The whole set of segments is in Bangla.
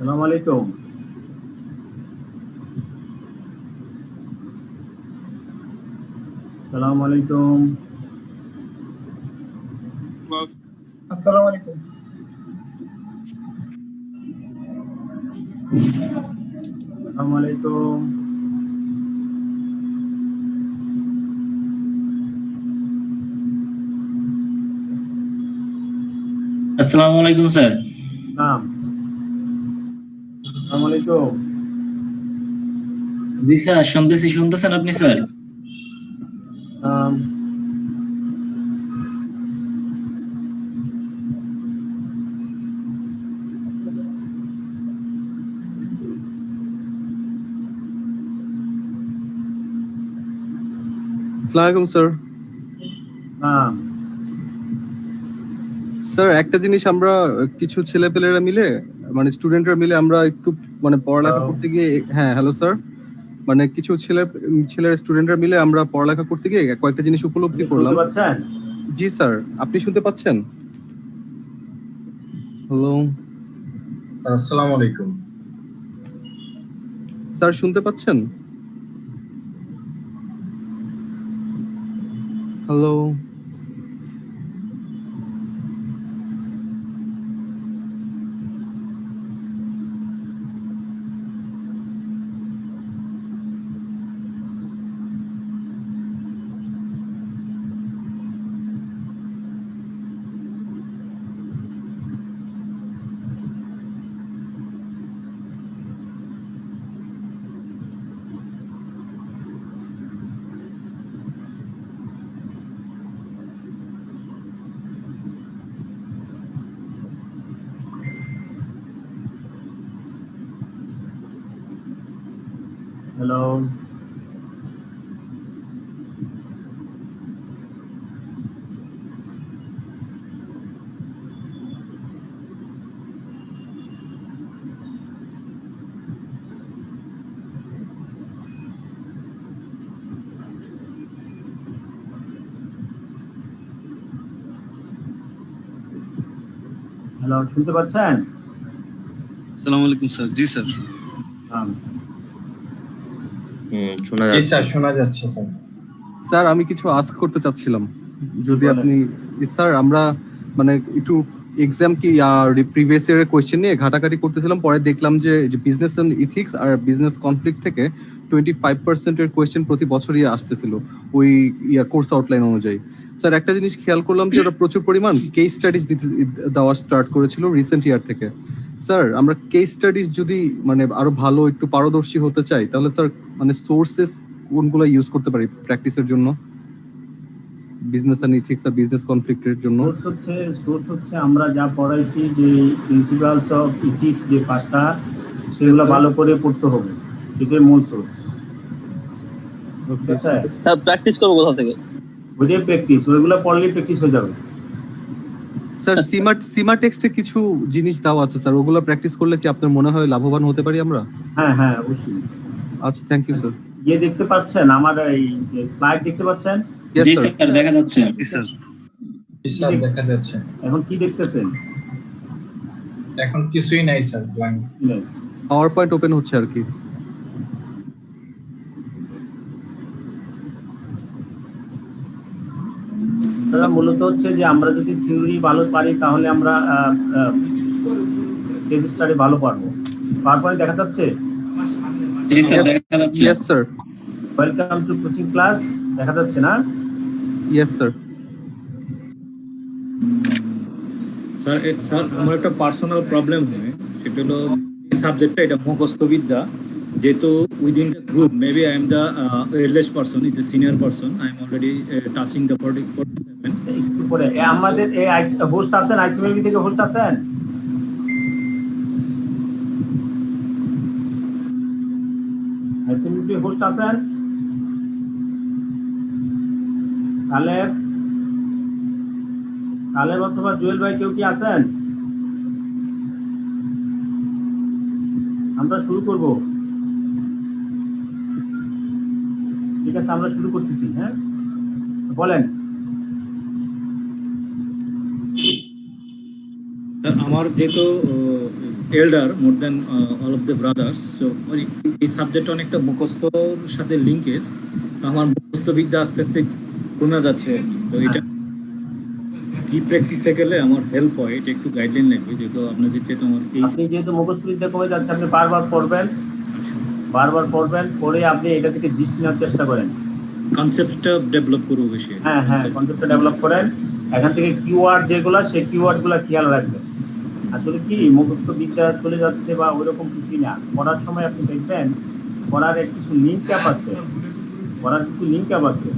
আসসালামু আলাইকুম। আসসালামু আলাইকুম। আসসালামু আলাইকুম। আসসালামু আলাইকুম। আসসালামু আলাইকুম স্যার। নাম। আসসালামু আলাইকুম। জি স্যার, শুনতেছেন আপনি স্যার? নাম। আসসালামু স্যার। নাম। স্যার একটা জিনিস আমরা কিছু ছেলেপেলেরা মিলে মানে স্টুডেন্টরা মিলে আমরা একটু মানে পড়ালেখা Hello? করতে গিয়ে হ্যাঁ হ্যালো স্যার, মানে কিছু ছেলের স্টুডেন্টরা মিলে আমরা পড়ালেখা করতে গিয়ে কয়েকটা জিনিস উপলব্ধি করলাম। শুনতে পাচ্ছেন? জি স্যার, আপনি শুনতে পাচ্ছেন? হ্যালো আসসালামু আলাইকুম। স্যার, শুনতে পাচ্ছেন? Hello hello? হ্যালো, শুনতে পাচ্ছেন? আসসালামু আলাইকুম স্যার। জি স্যার। নাম। শোনা জি যাচ্ছে। স্যার, শোনা যাচ্ছে স্যার। স্যার আমি কিছু আস্ক করতে চাচ্ছিলাম, যদি বলেন। আপনি স্যার আমরা মানে একটু এক্সাম কি প্রিভিয়াস ইয়ারের কোয়েশ্চেন নিয়ে ঘাটাঘাটি করতেছিলাম, পরে দেখলাম যে বিজনেস এন্ড ইথিক্স আর বিজনেস কনফ্লিক্ট থেকে 25% এর কোয়েশ্চেন প্রতি বছরই আসতেছিল ওই কোর্স আউটলাইন অনুযায়ী। স্যার একটা জিনিস খেয়াল করলাম যে ওরা প্রচুর পরিমাণ কেস স্টাডিজ দেওয়া স্টার্ট করেছিল রিসেন্ট ইয়ার থেকে। স্যার আমরা কেস স্টাডিজ যদি মানে আরো ভালো একটু পারদর্শী হতে চাই, তাহলে স্যার মানে সোর্সেস কোনগুলো ইউজ করতে পারি প্র্যাকটিসের জন্য, বিজনেস এন্ড ইথিক্স আর বিজনেস কনফ্লিক্টের জন্য? সোর্স হচ্ছে আমরা যা পড়াইছি, যে প্রিন্সিপালস অফ ইথিক্স যে পাঁচটা, সেগুলো sir. ভালো করে পড়তে হবে। এটাই মূল সোর্স। ওকে স্যার প্র্যাকটিস করবো কোথা থেকে? ওইটাই প্র্যাকটিস, ওইগুলো পড়লেই প্র্যাকটিস হয়ে যাবে। স্যার সীমা টেক্সটে কিছু জিনিস দেওয়া আছে স্যার, ওগুলো প্র্যাকটিস করলে কি আপনার মনে হয় লাভবান হতে পারি আমরা? হ্যাঁ হ্যাঁ, অবশ্যই। আচ্ছা, থ্যাংক ইউ স্যার। ইয়ে দেখতে পাচ্ছেন, আমার এই স্লাইড দেখতে পাচ্ছেন? জি স্যার, দেখা যাচ্ছে। জি স্যার। জি স্যার, দেখা যাচ্ছে। এখন কি দেখতেছেন? এখন কিছুই নাই sir, blank. Power point open হচ্ছে আর কি। মূলত হচ্ছে যে আমরা যদি থিওরি ভালো পারি, তাহলে আমরা কেস স্টাডি ভালো পারবো। পাওয়ার দেখা যাচ্ছে? জি স্যার, দেখা যাচ্ছে। Yes sir. Welcome to coaching class. দেখা যাচ্ছে না? Yes sir. স্যার আমার একটা পার্সোনাল প্রবলেম হয়, সেটা হলো সাবজেক্টটা এটা মুখস্থ বিদ্যা, যেহেতু within the group maybe I am the eldest person, is the senior person, I am already touching the 47। একটু পরে আমাদের এই হোস্ট আছেন, আইসিএমবি থেকে হোস্ট আছেন? আইসিএমবি হোস্ট আছেন? কালেব অথবা জুয়েল ভাই, কেউ কি আছেন? আমরা শুরু করব। ঠিক আছে, আমরা শুরু করতেছি। হ্যাঁ, বলেন। আমার যেহেতু elder more than all of the brothers. So এই সাবজেক্ট অনেকটা মুখস্থর সাথে লিঙ্কেজ, আমার মুখস্থ বিদ্যা আস্তে আস্তে কমে যাচ্ছে আর কি। তো এটা কি প্র্যাকটিসে গেলে আমার হেল্প হয়, এটা একটু গাইডলাইন লাগবে, যেহেতু আপনার যেহেতু আমার এই আপনি যেহেতু মুখস্থ বিদ্যা কমে যাচ্ছে, আপনি বারবার পড়বেন, পড়ে আপনি এটা থেকে দৃষ্টি নেওয়ার চেষ্টা করেন, কনসেপ্টটা ডেভেলপ করবো বেশি। হ্যাঁ, কনসেপ্টটা ডেভেলপ করেন। এখান থেকে কিওয়ার্ড যেগুলো, সেই কিওয়ার্ডগুলো খেয়াল রাখবেন। আসলে কি মুখস্থ বিদ্যা চলে যাচ্ছে বা ওইরকম কিছু না, পড়ার সময় আপনি দেখবেন পড়ার কিছু লিঙ্ক অ্যাপ আছে,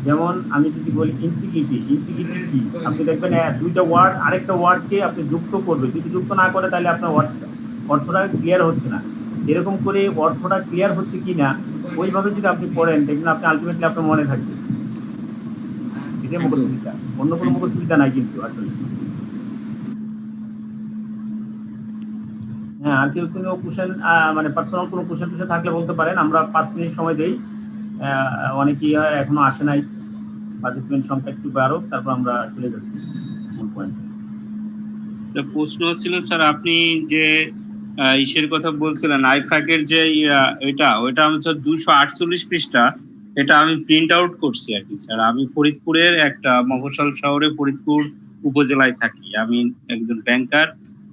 যেমন আমি যদি বলি ইনসিকিউরিটি কি, আপনি দেখবেন দুইটা ওয়ার্ড আরেকটা ওয়ার্ডকে আপনি যুক্ত করবে, যদি যুক্ত না করে তাহলে আপনার অর্থটা ক্লিয়ার হচ্ছে না। এরকম করে অর্থটা ক্লিয়ার হচ্ছে কি না ওইভাবে যদি আপনি পড়েন, দেখবেন আপনি আলটিমেটলি আপনার মনে থাকবে। এটাই মুখস্থ বিদ্যা, অন্য কোনো মুখস্থ বিদ্যা নাই কিন্তু আসলে। হ্যাঁ, আর কেউ কোনো কোশ্চেন মানে পার্সোনাল কোনো কোশ্চেন থাকলে বলতে পারেন, আমরা 5 মিনিট সময় দেই। অনেকেই এখনো আসে নাই, পার্টিসিপেন্ট সংখ্যা একটু বাড়ো, তারপর আমরা চলে যাচ্ছি মূল পয়েন্টে। স্যার প্রশ্ন ছিল স্যার, আপনি যে ইসের কথা বলছিলেন আইফ্যাকের যে ওইটা আমি স্যার 248 পৃষ্ঠা, এটা আমি প্রিন্ট আউট করছি আর কি স্যার। আমি ফরিদপুরের একটা মফস্বল শহরে ফরিদপুর উপজেলায় থাকি। আমি একজন ব্যাংকার,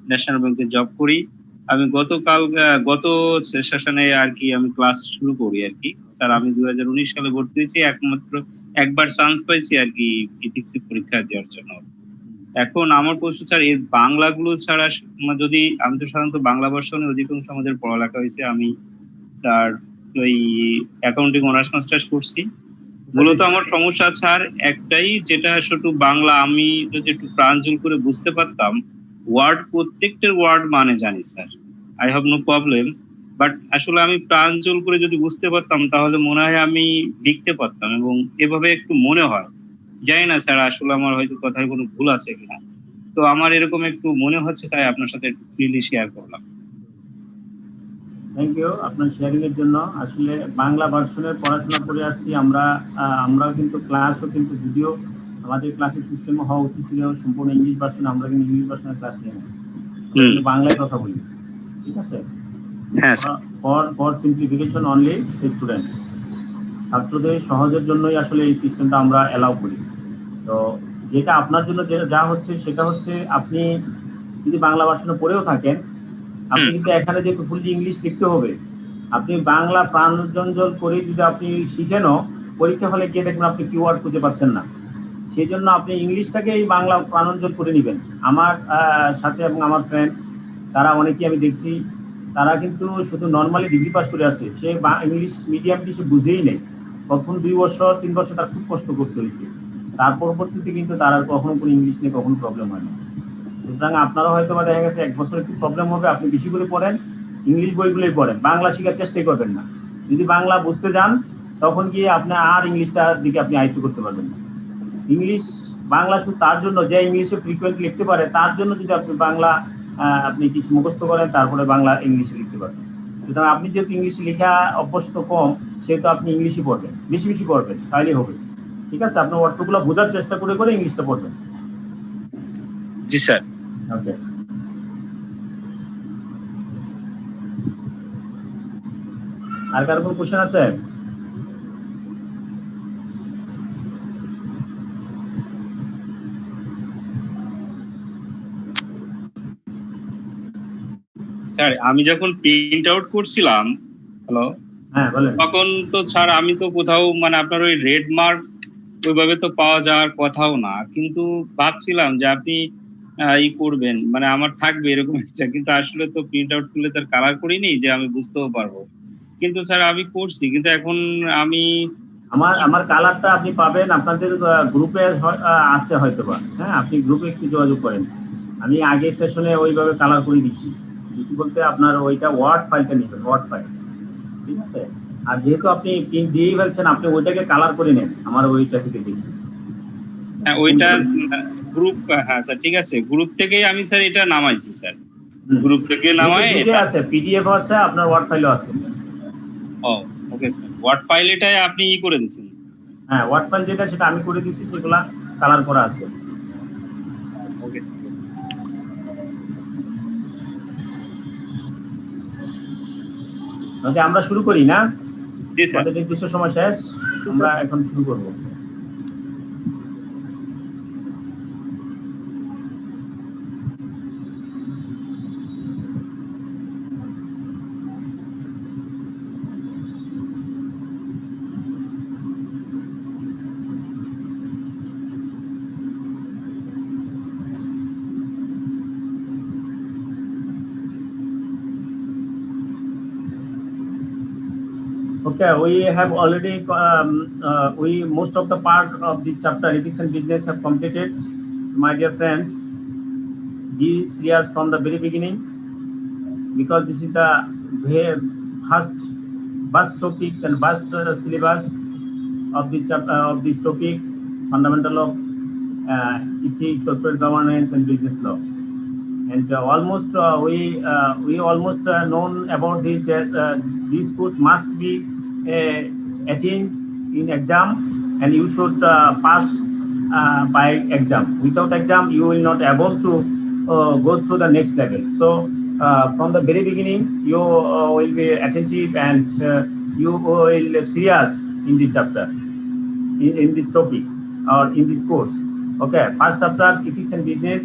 ন্যাশনাল ব্যাংকে জব করি। আমি গত সেশনে আর কি আমি ক্লাস শুরু করি আর কি স্যার। আমি 2019 সালে ভর্তি হয়েছি, একবার চান্স পাইছি আর কি ইথিক্স পরীক্ষা দেওয়ার জন্য। এখন আমার প্রশ্ন স্যার, এর বাংলাগুলো ছাড়া যদি, আমি তো সাধারণত বাংলা ভার্সনে অধিকাংশ আমাদের পড়ালেখা হয়েছে। আমি স্যার ওই অ্যাকাউন্টিং অনার্স মাস্টার্স করছি। মূলত আমার সমস্যা স্যার একটাই, যেটা শুধু বাংলা আমি যদি একটু প্রাঞ্জল করে বুঝতে পারতাম, প্রত্যেকটার ওয়ার্ড মানে জানি sir, I have no problem, but আসলে আমি প্রাঞ্জল করে যদি বুঝতে পারতাম তাহলে মনে হয় আমি লিখতে পারতাম, এবং এভাবে একটু মনে হয়। জানি না স্যার, আসলে আমার হয়তো কথায় কোনো ভুল আছে কিনা, তো আমার এরকম একটু মনে হচ্ছে, তাই আপনার সাথে একটু ফ্রিলি শেয়ার করলাম। থ্যাংক ইউ আপনার শেয়ারিং এর জন্য। আসলে বাংলা ভার্সনের পড়াশোনা করে আসছি আমরা কিন্তু ক্লাসও কিন্তু যদিও আমাদের ক্লাসের সিস্টেম হওয়া উচিত ছিল সম্পূর্ণ ইংলিশ ভার্সন, আমরা কিন্তু ইংলিশ ভার্সনের ক্লাস নিই না, বাংলায় কথা বলি, ঠিক আছে? হ্যাঁ, ফর সিম্পলিফিকেশন অনলি স্টুডেন্ট, ছাত্রদের সহজের জন্যই আসলে এই সিস্টেমটা আমরা অ্যালাউ করি। তো যেটা আপনার জন্য যা হচ্ছে সেটা হচ্ছে, আপনি যদি বাংলা ভার্সনে পড়েও থাকেন, আপনি কিন্তু এখানে যে ফুললি ইংলিশ লিখতে হবে, আপনি বাংলা প্রাণজঞ্জল করে যদি আপনি শিখেনও, পরীক্ষা হলে গিয়ে দেখবেন আপনি কিওয়ার্ড খুঁজে পাচ্ছেন না। সেই জন্য আপনি ইংলিশটাকে এই বাংলা প্রাণজঞ্জল করে নেবেন। আমার সাথে এবং আমার ফ্রেন্ড, তারা অনেকেই আমি দেখছি, তারা কিন্তু শুধু নর্মালি ডিগ্রি পাস করে আসে, সে ইংলিশ মিডিয়ামটি সে বুঝেই নেই। প্রথম 2 বছর 3 বছর তার খুব কষ্ট করতে হয়েছে, তার পরবর্তীতে কিন্তু তার আর কখনো কোনো ইংলিশ নিয়ে কখনো প্রবলেম হয় না। সুতরাং আপনারা হয়তো বা দেখা গেছে 1 বছর একটু প্রবলেম হবে, আপনি বেশি করে পড়েন, ইংলিশ বইগুলোই পড়েন, বাংলা শেখার চেষ্টাই করবেন না। যদি বাংলা বুঝতে যান তখন গিয়ে আপনি আর ইংলিশটার দিকে আপনি আয়ত্ত করতে পারবেন না। বাংলা শুধু তার জন্য যে ইংলিশে ফ্রিকুয়েন্টলি লিখতে পারে, তার জন্য যদি আপনি বাংলা আপনি কিছু মুখস্থ করেন, তারপরে বাংলা ইংলিশে লিখতে পারবেন। সুতরাং আপনি যেহেতু ইংলিশে লেখা অভ্যস্ত কম, সেহেতু আপনি ইংলিশই পড়বেন, বেশি পড়বেন, তাহলেই হবে। ঠিক আছে, আপনার অর্থগুলো বোঝার চেষ্টা করে ইংলিশটা পড়বেন। জি স্যার। ওকে, আর কারো কোনো কোশ্চেন আছে? স্যার আমি যখন প্রিন্ট আউট করছিলাম, হ্যালো, হ্যাঁ বলেন। তখন তো স্যার আমি তো কোথাও মানে আপনার ওই রেড মার্ক ওইভাবে তো পাওয়া যাওয়ার কথাও না, কিন্তু ভাবছিলাম যে আপনি করবেন, মানে আমার থাকবে এরকম একটা, কিন্তু আসলে তো প্রিন্ট আউট করলে তার কালার করিনি যে আমি বুঝতেও পারবো, কিন্তু স্যার আমি করছি, কিন্তু এখন আমি আমার কালারটা আপনি পাবেন আপনাদের গ্রুপে আসতে হয়তো বা, হ্যাঁ আপনি গ্রুপে একটু যোগাযোগ করেন। আমি আগের সেশনে ওইভাবে কালার করে দিচ্ছি, কিছু বলতে আপনার ওইটা ওয়ার্ড ফাইলটা নেবেন, ওয়ার্ড ফাইল, ঠিক আছে? আর যেহেতু আপনি প্রিন্ট দিয়েই ফেলছেন, আপনি ওইটাকে কালার করে নেন আমার ওইটা থেকে দেখি। হ্যাঁ ওইটা গ্রুপ, হ্যাঁ স্যার ঠিক আছে, গ্রুপ থেকেই আমি স্যার এটা নামাইছি স্যার, গ্রুপ থেকে নামাই আছে, পিডিএফ আছে, আপনার ওয়ার্ড ফাইলও আছে। ও ওকে স্যার, ওয়ার্ড ফাইল এটাই আপনি করে দিয়েছেন? হ্যাঁ ওয়ার্ড ফাইল যেটা সেটা আমি করে দিচ্ছি, সেগুলা কালার করা আছে। Okay sir. ওকে, আমরা শুরু করি না? জি স্যার। আমাদের নির্দিষ্ট সময় শেষ, আমরা এখন শুরু করব। Okay, we have already we most of the part of the chapter ethics and business have completed. My dear friends, be serious from the very beginning, because this is the very vast topics and vast syllabus of the chapter of these topics, fundamental of ethics, corporate governance, and business law. And almost we almost known about this that this course must be attained in exam, and you should pass by exam. Without exam, you will not able to go through the next level. So from the very beginning, you will be attentive and you will serious in this chapter, in these topics or in this course. Okay, first chapter ethics and business.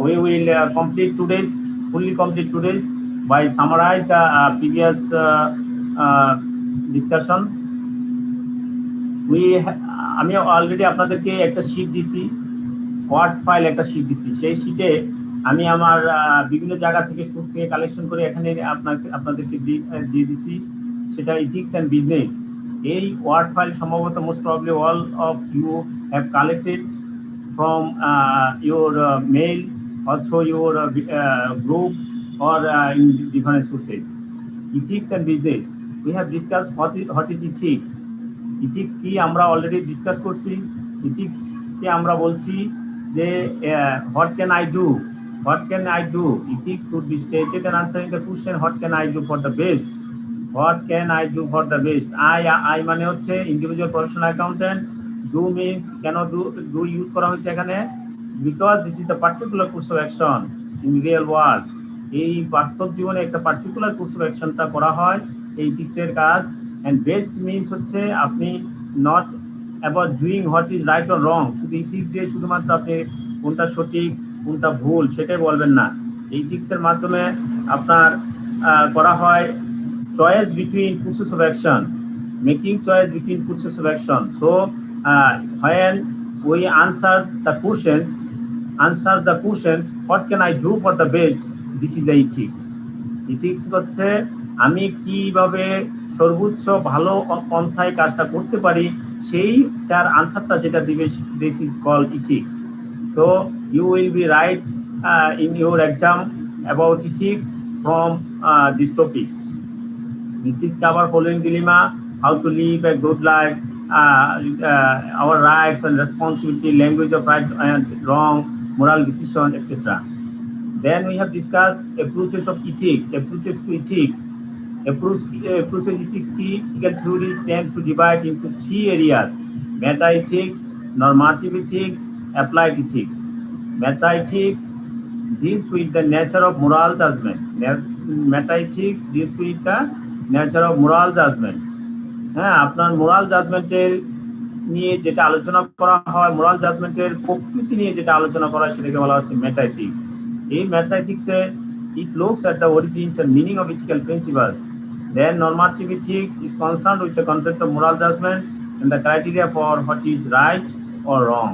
We will complete today's, fully complete today's by summarize the previous discussion. আমি অলরেডি আপনাদেরকে একটা শীট দিছি, ওয়ার্ড ফাইল একটা শীট দিছি। সেই শীটে আমি আমার বিভিন্ন জায়গা থেকে সুট থেকে কালেকশন করে এখানে আপনাদেরকে দিয়ে দিছি, সেটা ইথিক্স অ্যান্ড বিজনেস। এই ওয়ার্ড ফাইল সম্ভবত most probably all of you have collected from your mail or through your group or in different sources. Ethics and business. We have discussed what is ethics. Ethics কি আমরা অলরেডি ডিসকাস করছি। ethics কে আমরা বলছি যে what can I do? What can I do? Ethics could be stated and answering the question what can I do for the best? What can I do for the best? I মানে হচ্ছে individual professional accountant. Do means cannot do use করা হয়েছে এখানে because this is the particular course of action in real world. এই বাস্তব জীবনে একটা পার্টিকুলার কোর্স অফ অ্যাকশনটা করা হয় এই ইথিক্সের কাজ। and best means হচ্ছে আপনি not about doing what is right or wrong, শুধু ইথিক্স দিয়ে শুধুমাত্র আপনি কোনটা সঠিক কোনটা ভুল সেটাই বলবেন না। এই ইথিক্সের মাধ্যমে আপনার করা হয় choice between courses of action, making choice between courses of action. So when we answer the questions what can I do for the best, this is the ethics. ethics হচ্ছে আমি কিভাবে সর্বোচ্চ ভালো পন্থায় কাজটা করতে পারি সেই তার আনসারটা যেটা দিবে, this is called ethics. So you will be right in your exam about ethics from these topics. Ethics cover following dilemma: how to live a good life, our rights and responsibility, language of right and wrong, moral decision, etc. Then we have discussed approaches of ethics, approaches to ethics. Approaches ethics key theory tend to divide into three areas: meta ethics, normative ethics, applied ethics. Meta ethics deals with the nature of moral judgment. Meta ethics deals with the nature of moral judgment. হ্যাঁ, আপনার মোরাল জাজমেন্টের নিয়ে যেটা আলোচনা করা হয়, মোরাল জাজমেন্টের প্রকৃতি নিয়ে যেটা আলোচনা করা হয় সেটাকে বলা হচ্ছে মেটা এথিক্স। এই মেটা এথিক্সে it looks at the origins and meaning of ethical principles. Then normative ethics is concerned with the concept of moral judgment and the criteria for what is right or wrong.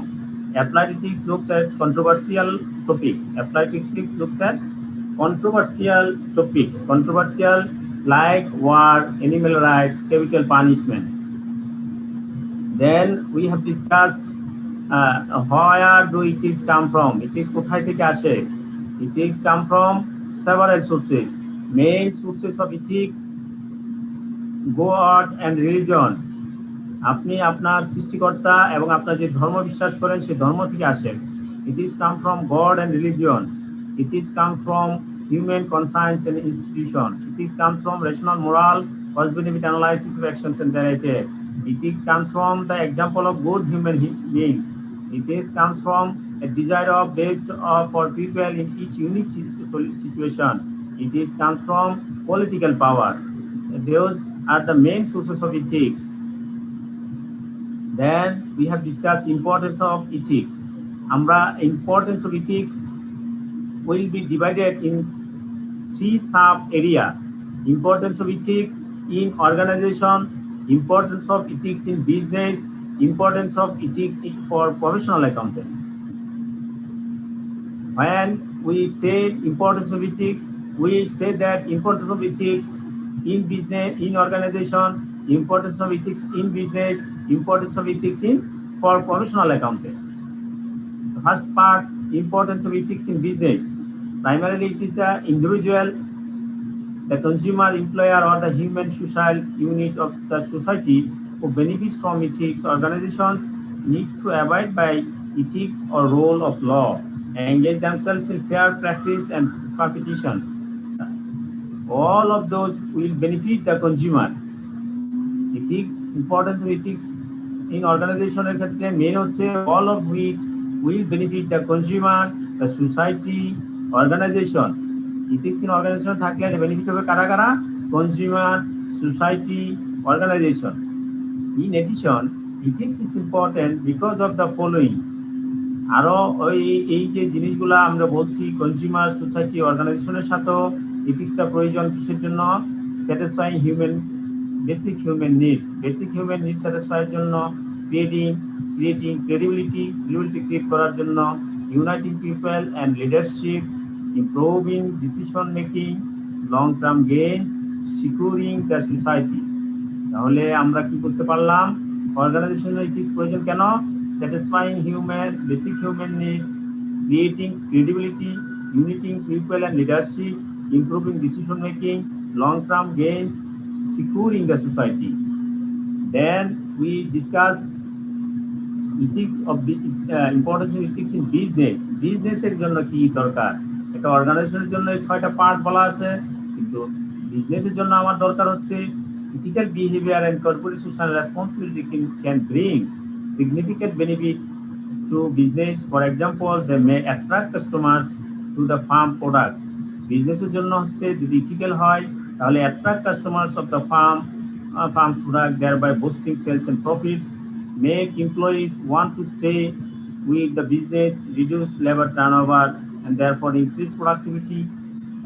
Applied ethics looks at controversial topics. Applied ethics looks at controversial topics. Controversial like war, animal rights, capital punishment. Then we have discussed where do ethics come from? Ethics কোথায় থেকে আসে? Ethics come from several sources. Main sources of ethics, God and religion. আপনি আপনার সৃষ্টিকর্তা এবং আপনার যে ধর্ম বিশ্বাস করেন সেই ধর্ম থেকে আসে। Ethics come from God and religion. Ethics come from human conscience and institution. Ethics comes from rational moral cost-benefit analysis of actions and narrative. Ethics comes from the example of good human beings. Ethics comes from a desire of best for people in each unique situation. Ethics comes from political power. Those are the main sources of ethics. Then we have discussed importance of ethics. Importance of ethics will be divided in 3 sub area. Importance of ethics in organization, importance of ethics in business, importance of ethics for professional accountants. When we say importance of ethics, we say that importance of ethics in business, in organization, importance of ethics in business, importance of ethics in for professional accountant. The first part, importance of ethics in business. Primarily, it is the individual, the consumer, employer, or the human social unit of the society who benefits from ethics. Organizations need to abide by ethics or rule of law and engage themselves in fair practice and competition. All of those will benefit the consumer. Ethics, importance of ethics in organizational ক্ষেত্রে main হচ্ছে all of which will benefit the consumer, the society, organization. Ethics in organization থাকলে benefit হবে কারা কারা? Consumer, society, organization. In addition, ethics is important because of the following. আরো এই যে জিনিসগুলা আমরা বলছি কনজিউমার, সোসাইটি, অর্গানাইজেশনের সাথেও এথিক্সটা প্রয়োজন কিসের জন্য? স্যাটিসফাইং বেসিক হিউম্যান নিডস স্যাটিসফাইয়ের জন্য, ক্রিয়েটিং ক্রেডিবিলিটি ক্রিয়েট করার জন্য, uniting people and leadership, improving decision making, long term gains, securing the society. তাহলে আমরা কি বুঝতে পারলাম? অর্গানাইজেশনের এথিক্স প্রয়োজন কেন? Satisfying basic human needs, creating credibility, uniting people and leadership, improving decision making, long-term gains, securing the society. Then we discussed ethics of the importance of ethics in business. Business-এর জন্য কি দরকার? একটা অর্গানাইজেশনের জন্য 6টা পার্ট বলা আছে, কিন্তু বিজনেসের জন্য আমার দরকার হচ্ছে ethical behavior and corporate social responsibility can bring significant benefit to business. For example, they may attract customers to the farm product. Business-এর জন্য হচ্ছে যদি ethical হয় তাহলে attract customers of the farm product, thereby boosting sales and profit, make employees want to stay with the business, reduce labor turnover, and therefore increase productivity,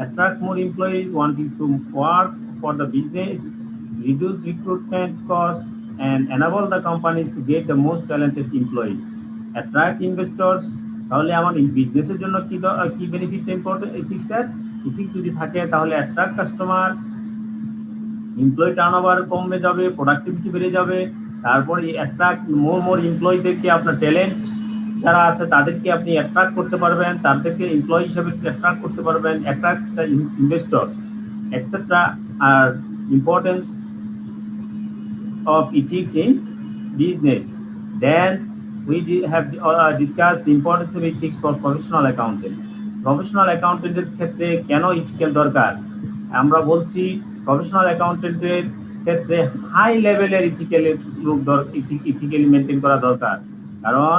attract more employees wanting to work for the business, reduce recruitment costs, and enable the company to get the most talented employees, attract investors. তাহলে আমার বিজনেসের জন্য কি বেনিফিট ইম্পর্টেন্ট এথিক্সের? এথিক্স যদি থাকে তাহলে অ্যাট্রাক্ট কাস্টমার, এমপ্লয়ি টার্নওভার কমে যাবে, প্রোডাক্টিভিটি বেড়ে যাবে, তারপরে অ্যাট্রাক্ট মোর এমপ্লয়িদেরকে, আপনার ট্যালেন্ট যারা আছে তাদেরকে আপনি অ্যাট্রাক্ট করতে পারবেন, তাদেরকে এমপ্লয়ি হিসেবে অ্যাট্রাক্ট করতে পারবেন, অ্যাট্রাক্ট দ্য ইনভেস্টর এটসেট্রা। আর importance of ethics in business. Then we have discussed the importance of ethics for professional accountant. Professional accountant-এর ক্ষেত্রে কেন ethical দরকার? আমরা বলছি প্রফেশনাল অ্যাকাউন্টেন্টের ক্ষেত্রে হাই লেভেলের ইথিক্যালি মেনটেন করা দরকার। কারণ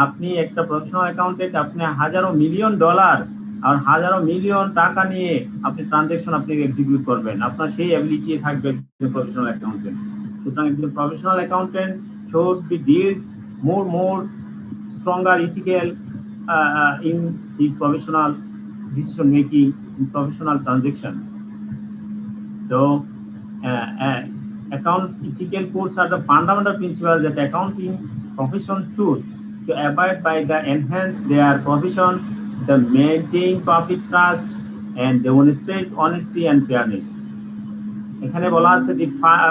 আপনি একটা প্রফেশনাল অ্যাকাউন্টেন্ট, আপনি হাজারো মিলিয়ন ডলার আর হাজারো মিলিয়ন টাকা নিয়ে আপনি ট্রানজাকশন আপনি এক্সিকিউট করবেন, আপনার সেই অ্যাবিলিটি থাকবে প্রফেশনাল অ্যাকাউন্টেন্ট। সুতরাং একজন professional accountant should be deals more stronger ethical in his professional decision making, in professional transaction. So account ethical codes are the fundamental principles that accounting profession should to abide by, the enhance their profession, the maintain public trust, and demonstrate honesty and fairness. এখানে বলা আছে the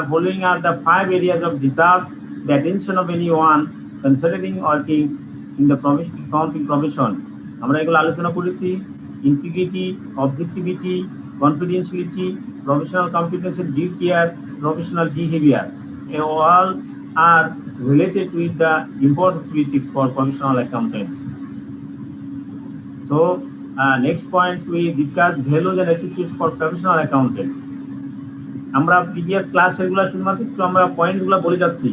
following are the 5 areas of deserve the attention of anyone considering working in the accounting profession. আমরা এগুলো আলোচনা করেছি: integrity, objectivity, confidentiality, professional competence and due care, professional behavior. All are related with the importance of ethics for professional accountant. So next point we discuss values and attitudes for professional accountant. আমরা প্রিভিয়াস ক্লাসেরগুলো শুধুমাত্র একটু আমরা পয়েন্টগুলো বলে যাচ্ছি।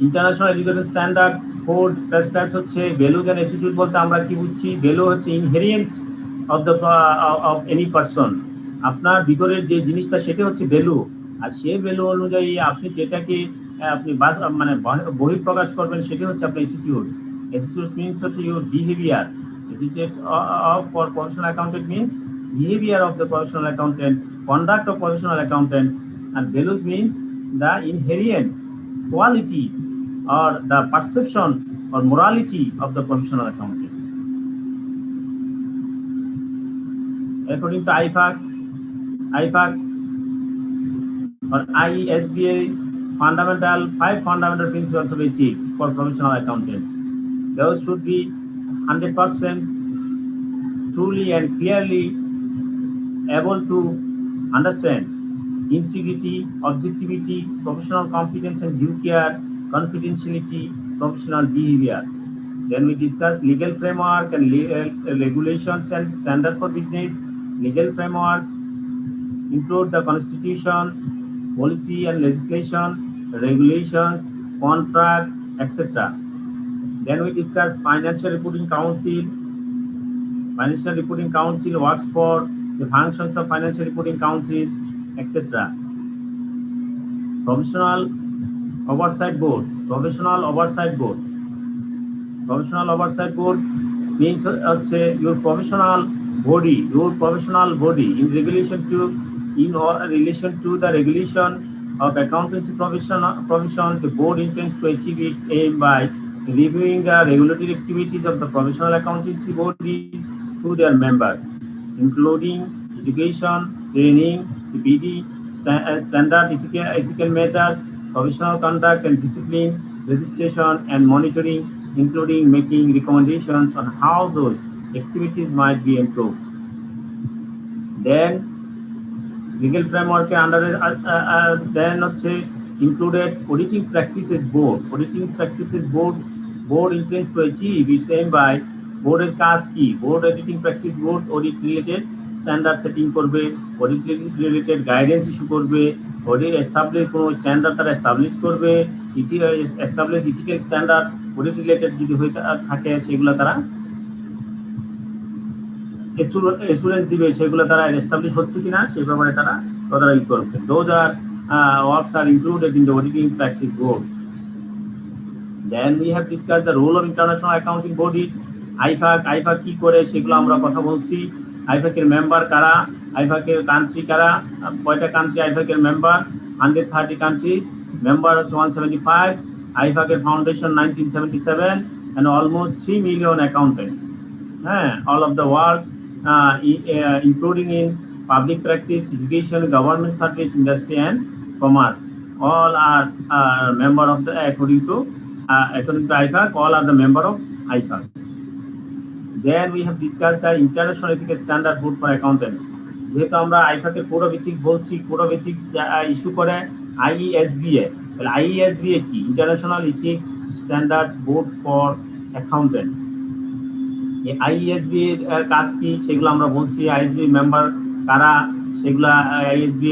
International education standard code prescribe হচ্ছে ভ্যালুজ এন্ড অ্যাটিটিউড বলতে আমরা কি বুঝছি? ভ্যালু হচ্ছে inherent of the of any person, আপনার ভিতরের যে জিনিসটা সেটা হচ্ছে ভ্যালু, আর সেই ভ্যালু অনুযায়ী আপনি যেটাকে আপনি মানে বহিঃপ্রকাশ করবেন সেটা হচ্ছে আপনার অ্যাটিটিউড। অ্যাটিটিউড মিনস হচ্ছে your behaviour. Attitude of for professional accountant means behavior of the professional accountant, conduct of professional accountant, and values means the inherent quality or the perception or morality of the professional accountant. According to IFAC or IESBA, five fundamental principles of ethics for professional accountant. Those should be 100% truly and clearly able to understand integrity, objectivity, professional competence and due care, confidentiality, professional behavior. Then we discuss legal framework and regulations and standard for business. Legal framework include the constitution, policy and legislation, regulations, contract, etc. Then we discuss Financial Reporting Council. Financial Reporting Council works for the functions of Financial Reporting Councils, etc. Professional Oversight Board. Professional Oversight Board means your professional body in relation to the regulation of accountancy provision. The board intends to achieve its aim by reviewing the regulatory activities of the professional accountancy body to their members, including education, training, CPD, standard ethical measures, professional conduct and discipline, registration and monitoring, including making recommendations on how those activities might be improved. Then, legal framework under then included auditing practices board. Board intends to achieve its aim by boarডের কাজ কি? Board auditing practice board audit related standard setting করবে, অডিট রিলেটেড গাইডেন্স ইস্যু করবে, অডিট এস্টাবলিশ কোনো স্ট্যান্ডার্ড তারা এস্টাবলিশ করবে, establish ethical standard audit related যদি হয়ে থাকে সেগুলো তারা এসুরেন্স দিবে, সেগুলো তারা এস্টাবলিশ হচ্ছে কিনা সেই ব্যাপারে তারা তদারকি করবে। Those are works are included in the auditing practice board. Then we have discussed the role of international accounting bodies. আইফাক কি করে সেগুলো আমরা কথা বলছি। আইফাকের মেম্বার কারা, আইফাকের কান্ট্রি কারা, কয়টা কান্ট্রি আইফাকের মেম্বার? 130 কান্ট্রিজ, মেম্বার হচ্ছে 175। আইফাকের foundation 1977 and almost 3 million accountants, all of the world, including in public practice, education, government service, industry and commerce. All are member of the according to IFAC, all are the member of IFAC. Then we have discussed the International Ethical Standard Board for Accountants. যেহেতু আমরা আইফাকের পুরোভিত্তিক বলছি, পুরোভিত্তিক ইস্যু করে IESBA, তাহলে IESBA কি? International ethics standard board for accountants. এই IESBA এর কাজ কি সেগুলো আমরা বলছি। IESBA মেম্বার কারা সেগুলা, IESBA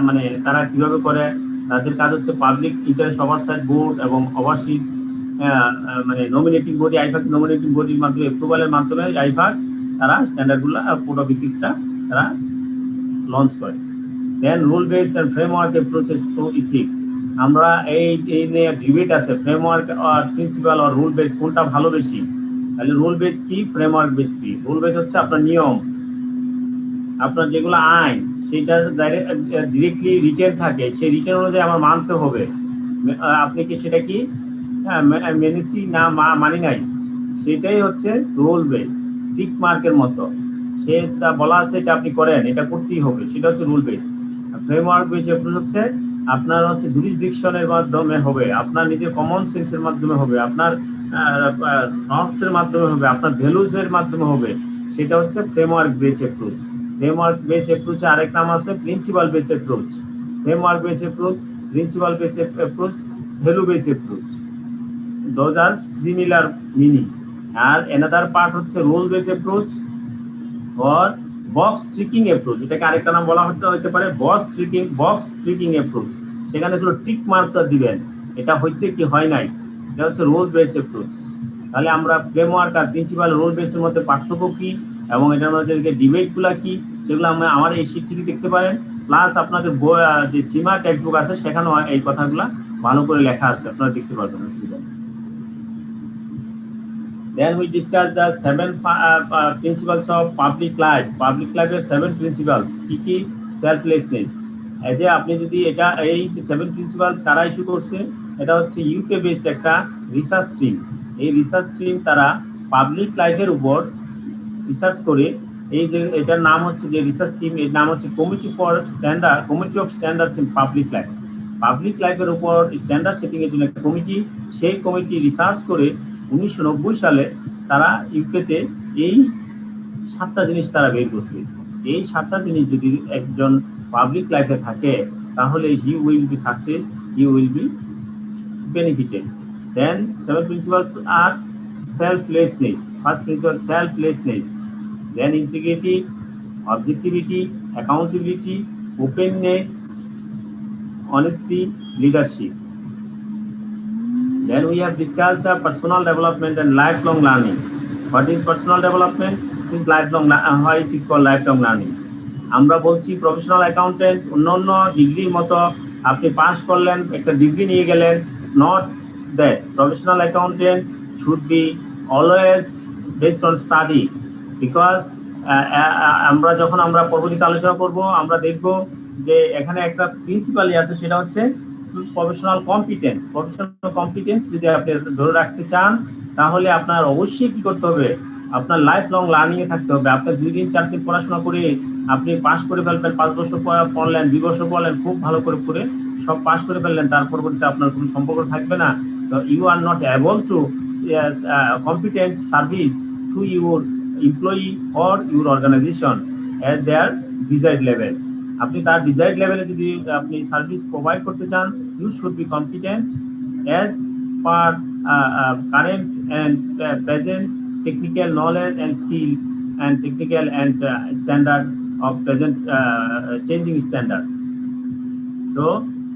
মানে তারা কিভাবে করে, তাদের কাজ হচ্ছে পাবলিক ইন্টারেস্ট ওভারসাইট বোর্ড এবং ওভারসিজ মানে নমিনেটিং বডি। আইফাক নমিনেটিং বডির মাধ্যমে অ্যাপ্রুভালের মাধ্যমে আইফাক তারা স্ট্যান্ডার্ডগুলো পুরোভিত্তিকটা তারা লঞ্চ করে। Then rule based and framework approaches to ethics. আমরা এই নিয়ে ডিবেট আছে, ফ্রেমওয়ার্ক আর প্রিন্সিপাল আর রুল বেস কোনটা ভালো বেশি। তাহলে রুল বেস কি, ফ্রেমওয়ার্ক বেস কি? রুল বেস হচ্ছে আপনার নিয়ম, আপনার যেগুলো আইন সেটা ডিরেক্টলি রিটেন থাকে, সেই রিটেন অনুযায়ী আমার মানতে হবে। আপনি কি সেটা কি মেনেছি না মানি নাই, সেটাই হচ্ছে রুল বেস। টিক মার্কের মতো সেটা বলা আছে এটা আপনি করেন, এটা করতেই হবে, সেটা হচ্ছে rule base. Framework base approach হচ্ছে আপনার হচ্ছে জুরিসডিকশনের মাধ্যমে হবে, আপনার নিজের কমন সেন্সের মাধ্যমে হবে, আপনার নর্মসের মাধ্যমে হবে, আপনার ভ্যালুজের মাধ্যমে হবে, সেটা হচ্ছে framework base approach. Framework base অ্যাপ্রোচে আরেক নাম আছে principle base approach. Framework base approach, principle base approach, value base approach, those are similar meaning. And another part হচ্ছে rule base approach or box ticking approach. এটাকে আরেকটা নাম বলা হতে পারে বক্স ট্রিকিং অ্যাপ্রোচ। সেখানে এগুলো টিক মার্কটা দিবেন, এটা হয়েছে কি হয় নাই, এটা হচ্ছে রুল বেস অ্যাপ্রোচ। তাহলে আমরা ফ্রেমওয়ার্ক আর প্রিন্সিপাল রুল বেসের মধ্যে পার্থক্য কি এবং এটার মধ্যে ডিবেটগুলা কি সেগুলো আমার এই শিট থেকে দেখতে পারেন। প্লাস আপনাদের যে সীমা টেক্সট বুক আছে সেখানেও এই কথাগুলো ভালো করে লেখা আছে, আপনারা দেখতে পারবেন। Then we discussed the 7 principles of public life. Public life এর 7 principles কি selflessness। এই যে আপনি যদি এটা এই যে 7 principles কারা ইস্যু করছে, এটা হচ্ছে ইউকে বেসড একটা রিসার্চ টিম। এই রিসার্চ টিম তারা পাবলিক লাইফের উপর রিসার্চ করে এই যে এটার নাম হচ্ছে যে রিসার্চ টিম, এর নাম হচ্ছে committee of standards in public life. Public লাইফের উপর স্ট্যান্ডার্ড সেটিং এর জন্য একটা কমিটি, সেই কমিটি রিসার্চ করে 1990 সালে তারা ইউকেতে এই 7টা জিনিস তারা বের করছে। এই 7টা জিনিস যদি একজন পাবলিক লাইফে থাকে তাহলে he will be success, he will be benefited. Then 7 principles are selflessness. First principle, selflessness. Then integrity, objectivity, accountability, openness, honesty, leadership. Then we have discussed the personal development and lifelong learning. What is personal development? It is lifelong. Why it is called lifelong learning? আমরা বলছি প্রফেশনাল অ্যাকাউন্টেন্ট অন্য ডিগ্রির মতো আপনি পাস করলেন, একটা ডিগ্রি নিয়ে গেলেন, not that. Professional accountant should be always based on study, because আমরা যখন আমরা পরবর্তীতে আলোচনা করব আমরা দেখব যে এখানে একটা প্রিন্সিপালই আছে, সেটা হচ্ছে প্রফেশনাল কম্পিটেন্স। প্রফেশনাল কম্পিটেন্স যদি আপনি ধরে রাখতে চান তাহলে আপনার অবশ্যই কি করতে হবে, আপনার লাইফ লং লার্নিং এ থাকতে হবে। আপনার 2 দিন 4 দিন পড়াশোনা করে আপনি পাস করে ফেলবেন, 5 বছর পড়লেন, 2 বছর পড়লেন, খুব ভালো করে পড়ে সব পাস করে ফেললেন, তার পরবর্তীতে আপনার কোনো সম্পর্ক থাকবে না। তো you are not able to competent service to your employee or your organisation at their desired level. আপনি তার ডিজায়ার্ড লেভেলে যদি আপনি সার্ভিস প্রোভাইড করতে চান, you should be competent as per current and present technical knowledge and skill and technical and standard of present changing standard. So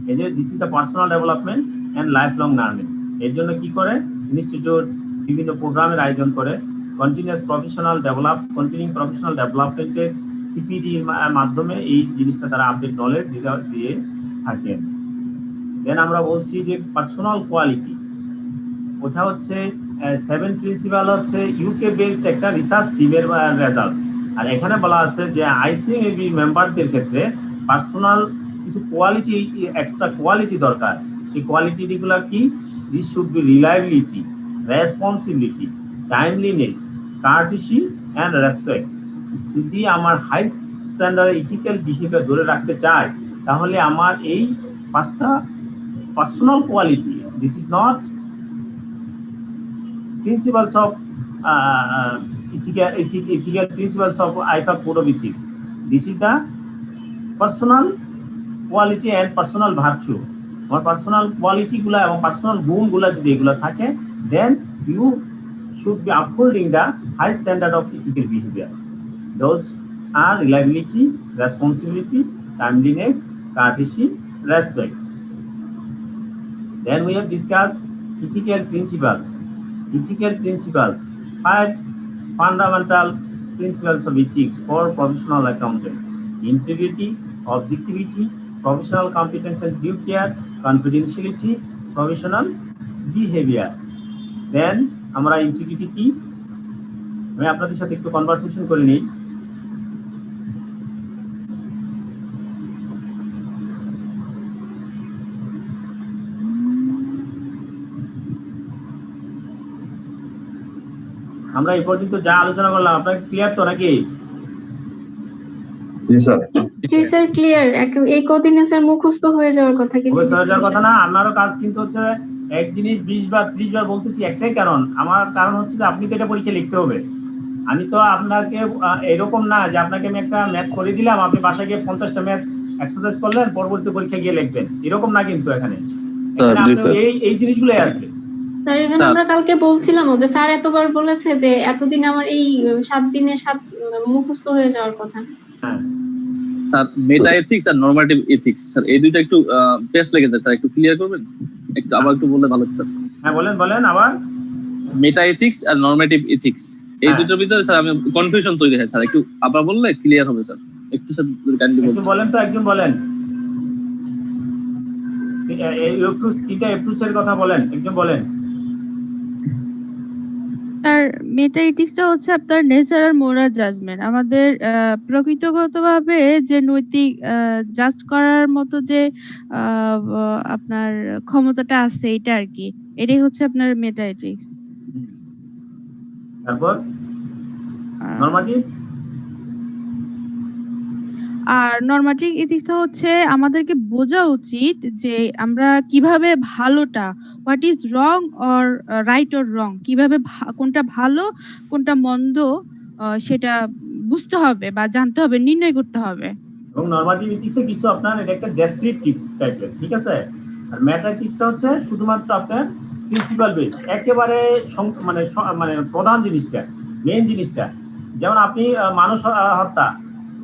this is the personal development and lifelong learning. এর জন্য কি করে ইনস্টিটিউট বিভিন্ন প্রোগ্রামের আয়োজন করে, কন্টিনিউয়াস কন্টিনিউইং প্রফেশনাল ডেভেলপমেন্টের সিপিডি মাধ্যমে এই জিনিসটা তারা আপডেট নলেজ দিয়ে থাকেন। দেন আমরা বলছি যে পার্সোনাল কোয়ালিটি, ওটা হচ্ছে 7 প্রিন্সিপাল হচ্ছে ইউকে বেসড একটা রিসার্চ টিমের রেজাল্ট। আর এখানে বলা আছে যে আইসিএমএবি মেম্বারদের ক্ষেত্রে পার্সোনাল কিছু কোয়ালিটি, এক্সট্রা কোয়ালিটি দরকার। সেই কোয়ালিটিগুলো কি? This should be reliability, responsibility, timeliness, কার্টিসি and respect. যদি আমার হাই স্ট্যান্ডার্ড ইথিক্যাল বিহেভিয়ার ধরে রাখতে চাই তাহলে আমার এই 5টা personal quality, this is not principles of ethical principles of IFAC code of ethics. This is the personal quality and personal virtue. Or personal quality gula এবং personal গুণ গুলা যদি এগুলো থাকে, then you should be upholding the high standard of ethical behavior. Those are reliability, responsibility, timeliness, courtesy, respect. Then we have discussed ethical principles. 5 fundamental principles of ethics for professional accountant: integrity, objectivity, professional competence and due care, confidentiality, professional behavior. Then আমরা integrity কি, আমি আপনাদের সাথে একটু কনভারসেশন করে নিই। আমরা এই পর্যন্ত যা আলোচনা করলাম আপনাকে ক্লিয়ার তো নাকি? জি স্যার ক্লিয়ার। এই কদিনে স্যার মুখস্থ হয়ে যাওয়ার কথা কিছু হয়ে যাওয়ার কথা না, আমারও কাজ কিন্তু হচ্ছে এক জিনিস 20 বার 30 বার বলতেছি একটাই কারণ, আমার কারণ হচ্ছে যে আপনি তো এটা পরীক্ষা লিখতে হবে। আমি তো আপনাকে এরকম না যে আপনাকে আমি একটা ম্যাথ করে দিলাম, আপনি বাসায় গিয়ে 50টা ম্যাথ এক্সারসাইজ করলেন, পরবর্তী পরীক্ষা গিয়ে লিখবেন, এরকম না কিন্তু। এখানে এই জিনিসগুলোই আসবে। স্যার ইভেন আমরা কালকে বলছিলাম যে স্যার এতবার বলেছে যে এতদিন আমার এই 7 দিনে 7 মুখস্থ হয়ে যাওয়ার কথা। হ্যাঁ স্যার মেটা এথিক্স আর নরমাটিভ এথিক্স, স্যার এই দুইটা একটু পেস লেগেছে, স্যার একটু ক্লিয়ার করবেন? একটু আবার একটু বললে ভালো হতো স্যার। হ্যাঁ বলেন আবার। মেটা এথিক্স আর নরমাটিভ এথিক্স এই দুটোর ভিতরে স্যার আমি কনফিউশন তৈরি হয় স্যার, একটু আবার বললে ক্লিয়ার হবে স্যার। একটু স্যার কাইন্ডলি বলুন। একজন বলেন তো, একজন বলেন এই এপ্রুচ, তিনটা এপ্রুচের কথা বলেন, একজন বলেন। আর মেটা এথিক্সটা হচ্ছে আপনার নেচার আর মোরাল জাজমেন্ট, আমাদের প্রকৃতিগতভাবে যে নৈতিক জাজ করার মতো যে আপনার ক্ষমতাটা আছে এটা আর কি, এটাই হচ্ছে আপনার মেটা এথিক্স। তারপর নরমাটিভ, আর নরমাটিভ এথিক্সটা হচ্ছে আমাদেরকে বোঝা উচিত যে আমরা কিভাবে ভালোটা, what is wrong or right or wrong, কিভাবে কোনটা ভালো কোনটা মন্দ সেটা বুঝতে হবে বা জানতে হবে, নির্ণয় করতে হবে। এবং নরমাটিভ এথিক্সে কিছু আপনার এটা একটা ডেসক্রিপটিভ টাইপের, ঠিক আছে। আর মেটা এথিক্সটা হচ্ছে শুধুমাত্র আপনার প্রিন্সিপাল বেস, একেবারে মানে মানে প্রধান জিনিসটা, মেইন জিনিসটা। যেমন আপনি মানুষ হত্যা,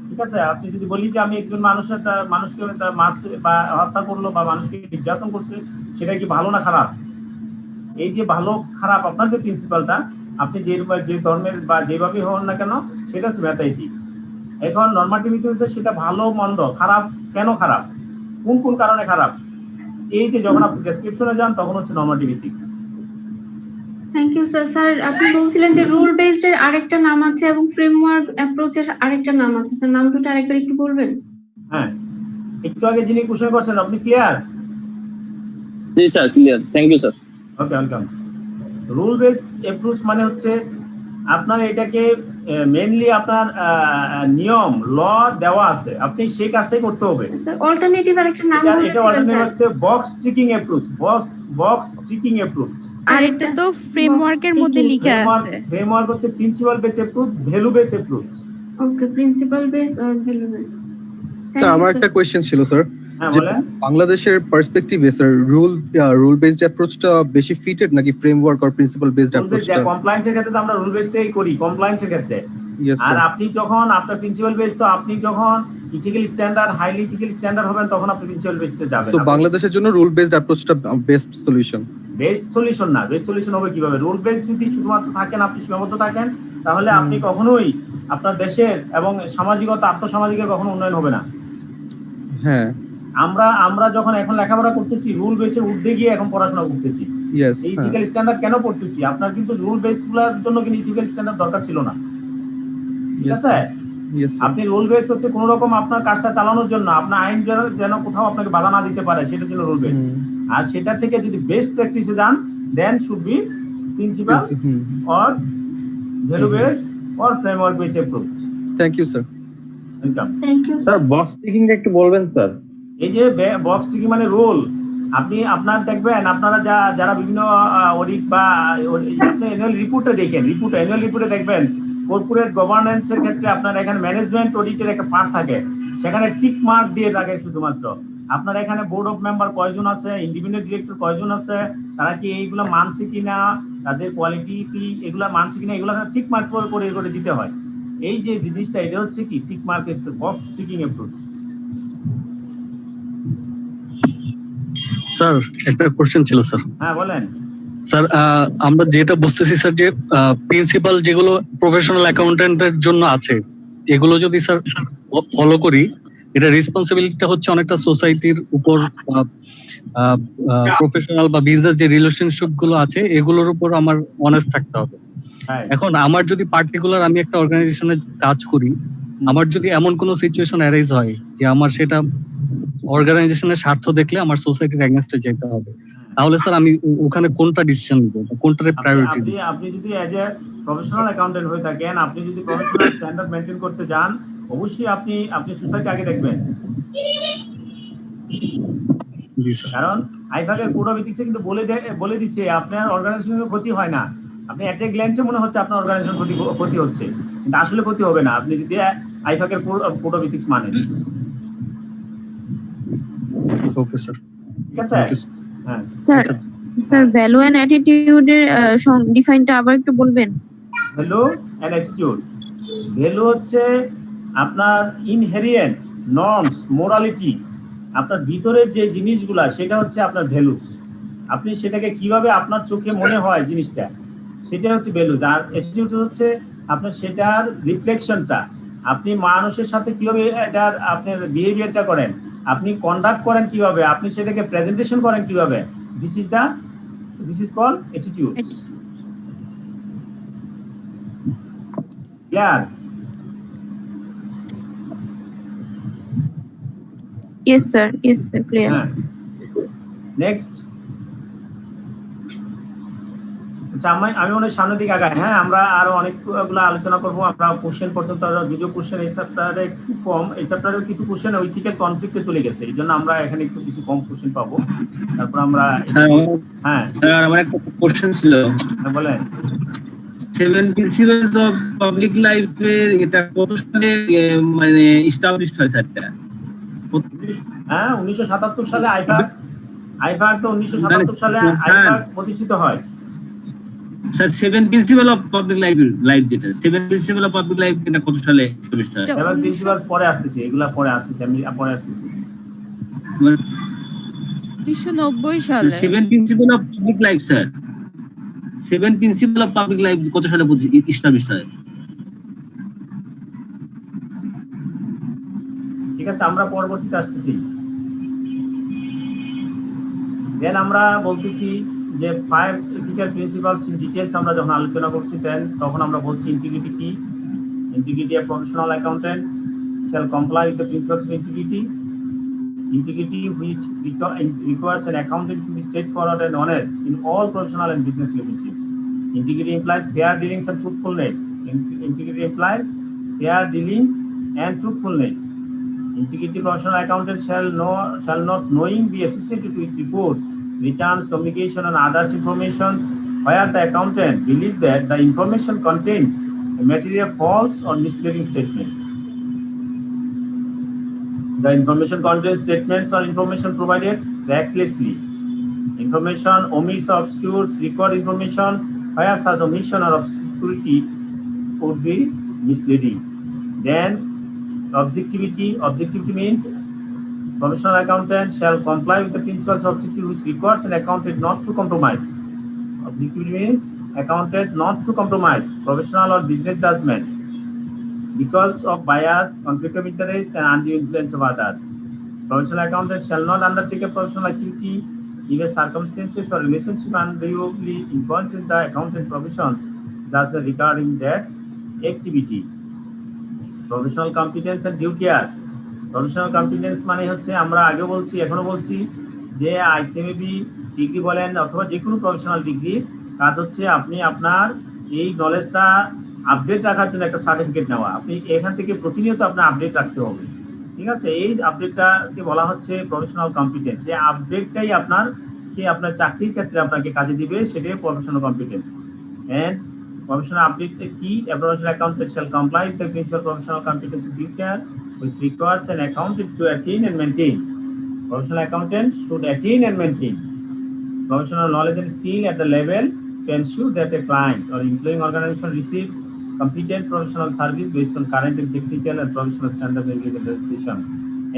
ঠিক আছে, আপনি যদি বলি যে আমি একজন মানুষকে মারছে বা হত্যা করলো বা মানুষকে নির্যাতন করছে, সেটা কি ভালো না খারাপ? এই যে ভালো খারাপ আপনার যে প্রিন্সিপালটা, আপনি যে ধর্মের বা যেভাবে হন না কেন, সেটা হচ্ছে মেটা এথিক্স। এখন নরমাটিভিটি হচ্ছে সেটা ভালো মন্দ, খারাপ কেন খারাপ, কোন কোন কারণে খারাপ, এই যে যখন আপনি ডেসক্রিপশনে যান তখন হচ্ছে normative ethics. Thank you sir. Sir আপনি বলছিলেন যে রুল বেসড এর আরেকটা নাম আছে এবং ফ্রেমওয়ার্ক অ্যাপ্রোচের আরেকটা নাম আছে, স্যার নাম দুটো আরেকবার একটু বলবেন? হ্যাঁ, একটু আগে যিনি কোশ্চেন করছেন আপনি ক্লিয়ার? জি sir clear, thank you sir. Okay, welcome. Rule base approach মানে হচ্ছে আপনার এটাকে মেইনলি আপনার নিয়ম ল দেওয়া আছে, আপনি সেই কাজটাই করতে হবে। স্যার অল্টারনেটিভ আরেকটা নাম এটা বলেছিলেন অল্টারনেটিভ স্যার। হচ্ছে box ticking approach, box ticking approach. আর এটা তো ফ্রেমওয়ার্কের মধ্যে লেখা আছে। ফ্রেমওয়ার্ক হচ্ছে principle base approach, value base approach. Okay, principle base আর ভ্যালু বেস। স্যার আমার একটা কোশ্চেন ছিল স্যার, হ্যাঁ যে বলেন। বাংলাদেশের পার্সপেক্টিভে স্যার রুল বেসড অ্যাপ্রোচটা বেশি ফিটেড নাকি ফ্রেমওয়ার্ক আর প্রিন্সিপাল বেসড অ্যাপ্রোচটা? কমপ্লায়েন্সের ক্ষেত্রে তো আমরা রুল বেসডই করি, কমপ্লায়েন্সের ক্ষেত্রে। আর আপনি যখন আপনার প্রিন্সিপাল বেস, তো আপনি যখন ethical standard, highly ethical standard হবেন তখন আপনি প্রিন্সিপাল বেসতে যাবেন। সো বাংলাদেশের জন্য রুল বেসড অ্যাপ্রোচটা বেস্ট সলিউশন। বেস্ট সলিউশন না, বেস্ট সলিউশন হবে কিভাবে? রুল বেস যদি শুধুমাত্র থাকেন, আপনি সীমাবদ্ধ থাকেন, তাহলে আপনি কখনোই আপনার দেশের এবং সামাজিকতা, আর্থসামাজিকের কখনো উন্নয়ন হবে না। হ্যাঁ, আমরা যখন এখন লেখাপড়া করতেছি রুল বেসে উঠতে গিয়ে এখন পড়াশোনা করতেছি, এই ইথিক্যাল স্ট্যান্ডার্ড কেন পড়তেছি? আপনার কিন্তু রুল বেস গুলোর জন্য কিন্তু ইথিক্যাল স্ট্যান্ডার্ড দরকার ছিল না, ঠিক আছে? আপনি রুল বেস হচ্ছে কোন রকম আপনার কাজটা চালানোর জন্য, আপনার আইন যেন কোথাও আপনাকে বাধা না দিতে পারে, সেটার জন্য রুল বেস। আর সেটা থেকে যদি বেস্ট প্র্যাকটিসে যান, then should be principle or value base or framework base approach. Thank you sir. Welcome. Thank you sir box ticking একটু বলবেন স্যার? এই যে বক্স টিকিং মানে রোল, আপনি আপনার দেখবেন আপনারা যারা বিভিন্ন অডিট বা আপনি অ্যানুয়াল রিপোর্টে দেখেন, অ্যানুয়াল রিপোর্টে দেখবেন কর্পোরেট গভর্নেন্সের ক্ষেত্রে আপনার এখানে ম্যানেজমেন্ট অডিটের একটা পার্ট থাকে, সেখানে টিক মার্ক দিয়ে রাখে শুধুমাত্র। আপনার এখানে বোর্ড অফ মেম্বার কয়জন আছে, ইন্ডিপেন্ডেন্ট ডিরেক্টর কয়জন আছে, তারা কি এইগুলো মানছে কিনা, তাদের কোয়ালিটি কি এগুলো মানছে কিনা, এগুলো টিক মার্ক করে দিতে হয়। এই যে জিনিসটা, এটা হচ্ছে কি টিক মার্কের বক্স টিকিং অ্যাপ্রোচ। স্যার একটা কোশ্চেন ছিল স্যার। হ্যাঁ বলেন। স্যার আমরা যেটা বুঝতেছি স্যার যে প্রিন্সিপাল যেগুলো প্রফেশনাল অ্যাকাউন্টেন্টের জন্য আছে, এগুলো যদি স্যার ফলো করি, এটা রেসপন্সিবিলিটিটা হচ্ছে অনেকটা সোসাইটির উপর, প্রফেশনাল বা বিজনেস যে রিলেশনশিপ গুলো আছে এগুলোর উপর আমার অনেস্ট থাকতে হবে। এখন আমার যদি পার্টিকুলার আমি একটা অর্গানাইজেশনে কাজ করি, আমার যদি এমন কোনো সিচুয়েশন অ্যারাইজ হয় যে আমার সেটা অর্গানাইজেশনের স্বার্থ দেখলে আমার সোসাইটির এগেইনস্টে যেতে হবে, তাহলে স্যার আমি ওখানে কোনটা ডিসিশন নিব, কোনটারে প্রায়োরিটি দিব? আপনি যদি অ্যাজ এ প্রফেশনাল অ্যাকাউন্টেন্ট হয়ে থাকেন, আপনি যদি প্রফেশনাল স্ট্যান্ডার্ড মেইনটেইন করতে যান, অবশ্যই আপনি সোসাইটি আগে দেখবেন। জি স্যার। কারণ আইফাকের কোড অফ এথিক্সে কিন্তু বলে দিছে আপনার অর্গানাইজেশনের ক্ষতি হয় না। আপনি একটা গ্ল্যান্সে মনে হচ্ছে আপনার অর্গানাইজেশন ক্ষতি হচ্ছে, কিন্তু আসলে ক্ষতি হবে না আপনি যদি আইফাকের কোড অফ এথিক্স মানেন। ওকে স্যার, ঠিক আছে। হ্যাঁ স্যার ভ্যালু এন্ড অ্যাটিটিউডের ডিফাইনটা আবার একটু বলবেন? ভ্যালু এন্ড অ্যাটিটিউড, ভ্যালু হচ্ছে আপনার ইনহেরিয়েন্ট নর্মস, মোরালিটি, আপনার ভিতরের যে জিনিসগুলা সেটা হচ্ছে আপনার ভ্যালু। আপনি সেটাকে কিভাবে আপনার চোখে মনে হয় জিনিসটা, সেটা হচ্ছে ভ্যালু। আর অ্যাটিটিউড হচ্ছে আপনার সেটার রিফ্লেকশনটা, আপনি মানুষের সাথে কিভাবে এটার আপনার বিহেভিয়ারটা করেন, আপনি কন্ডাক্ট করেন কিভাবে, আপনি সেটাকে প্রেজেন্টেশন করেন কিভাবে, this is called attitude. Clear? Yes sir, clear. Next. আচ্ছা, আমি মনে হয় সামনের দিকে আগাই। হ্যাঁ, আমরা আরো অনেকগুলো আলোচনা করবো। আমরা কোশ্চেন পর্যন্ত যদিও কোশ্চেন এই চ্যাপ্টারে একটু কম, এই চ্যাপ্টারের কিছু কোশ্চেন ইথিক্যাল কনফ্লিক্টে চলে গেছে, এই জন্য আমরা এখানে একটু কিছু কম কোশ্চেন পাবো। তারপর আমরা হ্যাঁ স্যার আমার একটা কোশ্চেন ছিল। বলেন। 7 প্রিন্সিপালস অফ পাবলিক লাইফের এটা কত সালে মানে এস্টাবলিশড হয় স্যার? হ্যাঁ, 1977 সালে আইফাক তো 1977 সালে আইফাক প্রতিষ্ঠিত হয়। Sir 7 principal of public life যেটা 7 প্রিন্সিপাল অফ পাবলিক লাইফ এটা কত সালে এস্টাবলিশড হয়? 7 প্রিন্সিপালস পরে আসতেছে, এগুলা পরে আসতেছে, আমি পরে আসতেছি। 1990 সালে 7 principal of public life sir, 7 principal of public life কত সালে এস্টাবলিশড হয়? ঠিক আছে, আমরা পরবর্তীতে আসতেছি। দেন আমরা বলতেছি যে 5 এথিক্যাল প্রিন্সিপালস ইন ডিটেইলস আমরা যখন আলোচনা করছি তখন আমরা বলছি ইন্টিগ্রিটি কি, integrity of professional accountant shall comply with the principles of integrity which requires an accountant to be straightforward and honest in all professional and business relationships. Integrity implies fair dealings and truthfulness. Integrity implies fair dealing and truthfulness. Integrity professional accountant shall not knowing be associated with reports, returns, communication, and others information where the accountant believes that the information contains a material false or misleading statement. The information contains statements or information provided recklessly. Information omits or obscures record information where such omission or obscurity would be misleading. Then objectivity means professional accountant shall comply with the principles of objectivity which requires an accountant not to compromise. Objectivity means accountant not to compromise professional or business judgment because of bias, conflict of interest, and undue influence of others. Professional accountant shall not undertake a professional activity if a circumstances or relationship unduly influences the accountant profession, thus regarding that activity. Professional competence and due care. Professional competence মানে হচ্ছে আমরা আগে বলছি এখনো বলছি যে আইসিএমবি ডিগ্রি বলেন অথবা যে কোনো প্রফেশনাল ডিগ্রি কাজ হচ্ছে আপনি আপনার এই নলেজটা আপডেট রাখার জন্য একটা সার্টিফিকেট নেওয়া। আপনি এখান থেকে প্রতিনিয়ত আপনার আপডেট রাখতে হবে, ঠিক আছে? এই আপডেটটাকে বলা হচ্ছে প্রফেশনাল কম্পিটেন্স। যে আপডেটটাই আপনার চাকরির ক্ষেত্রে আপনাকে কাজে দিবে, সেটাই professional competence. And professional update the key, a professional accountant shall comply with the principal professional competence due care which requires an accountant to attain and maintain. Professional accountant should attain and maintain professional knowledge and skill at the level to ensure that a client or employing organization receives competent professional service based on current and technical and professional standards and legislation.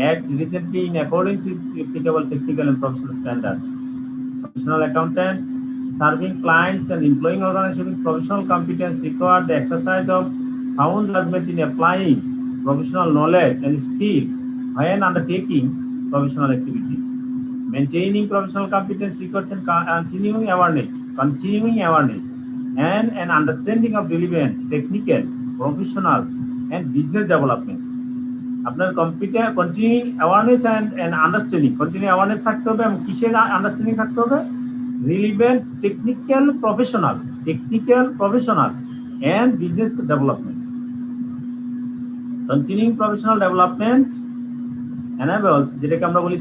Act diligently in accordance with applicable technical and professional standards. Professional accountant serving clients and employing organizations with professional competence require the exercise of sound judgment in applying professional knowledge and skill when undertaking professional activity. Maintaining professional competence requires continuing awareness and an understanding of relevant technical, professional, and business development. আপনার continuing awareness and understanding, continuing awareness থাকতে হবে এবং কিসের আন্ডারস্ট্যান্ডিং থাকতে হবে? Relevant technical, professional, and business development. Continuing professional development enables, যেটাকে আমরা বলি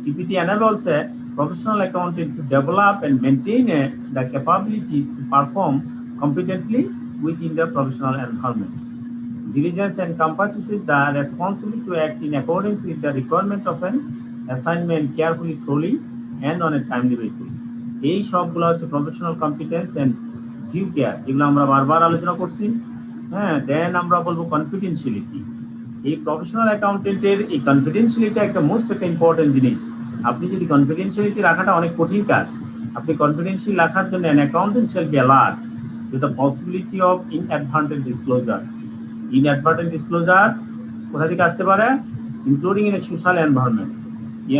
CPT enables a professional accountant to develop and maintain the capabilities to perform competently within the professional environment. Diligence encompasses the responsibility to act in accordance with the requirement of an assignment carefully, thoroughly, and on a timely basis. এই সবগুলো হচ্ছে professional competence and due care, এগুলো আমরা বারবার আলোচনা করছি। হ্যাঁ, দেন আমরা বলবো কনফিডেন্সিয়ালিটি। এই প্রফেশনাল অ্যাকাউন্টেন্টের এই কনফিডেন্সিয়ালিটি একটা মোস্ট একটা ইম্পর্টেন্ট জিনিস। আপনি যদি কনফিডেন্সিয়ালিটি রাখাটা অনেক কঠিন কাজ। আপনি কনফিডেন্সিয়াল রাখার জন্য an accountant shall be alert to the possibility of inadvertent disclosure. Inadvertent disclosure কোথা থেকে আসতে পারে? Including in a social environment,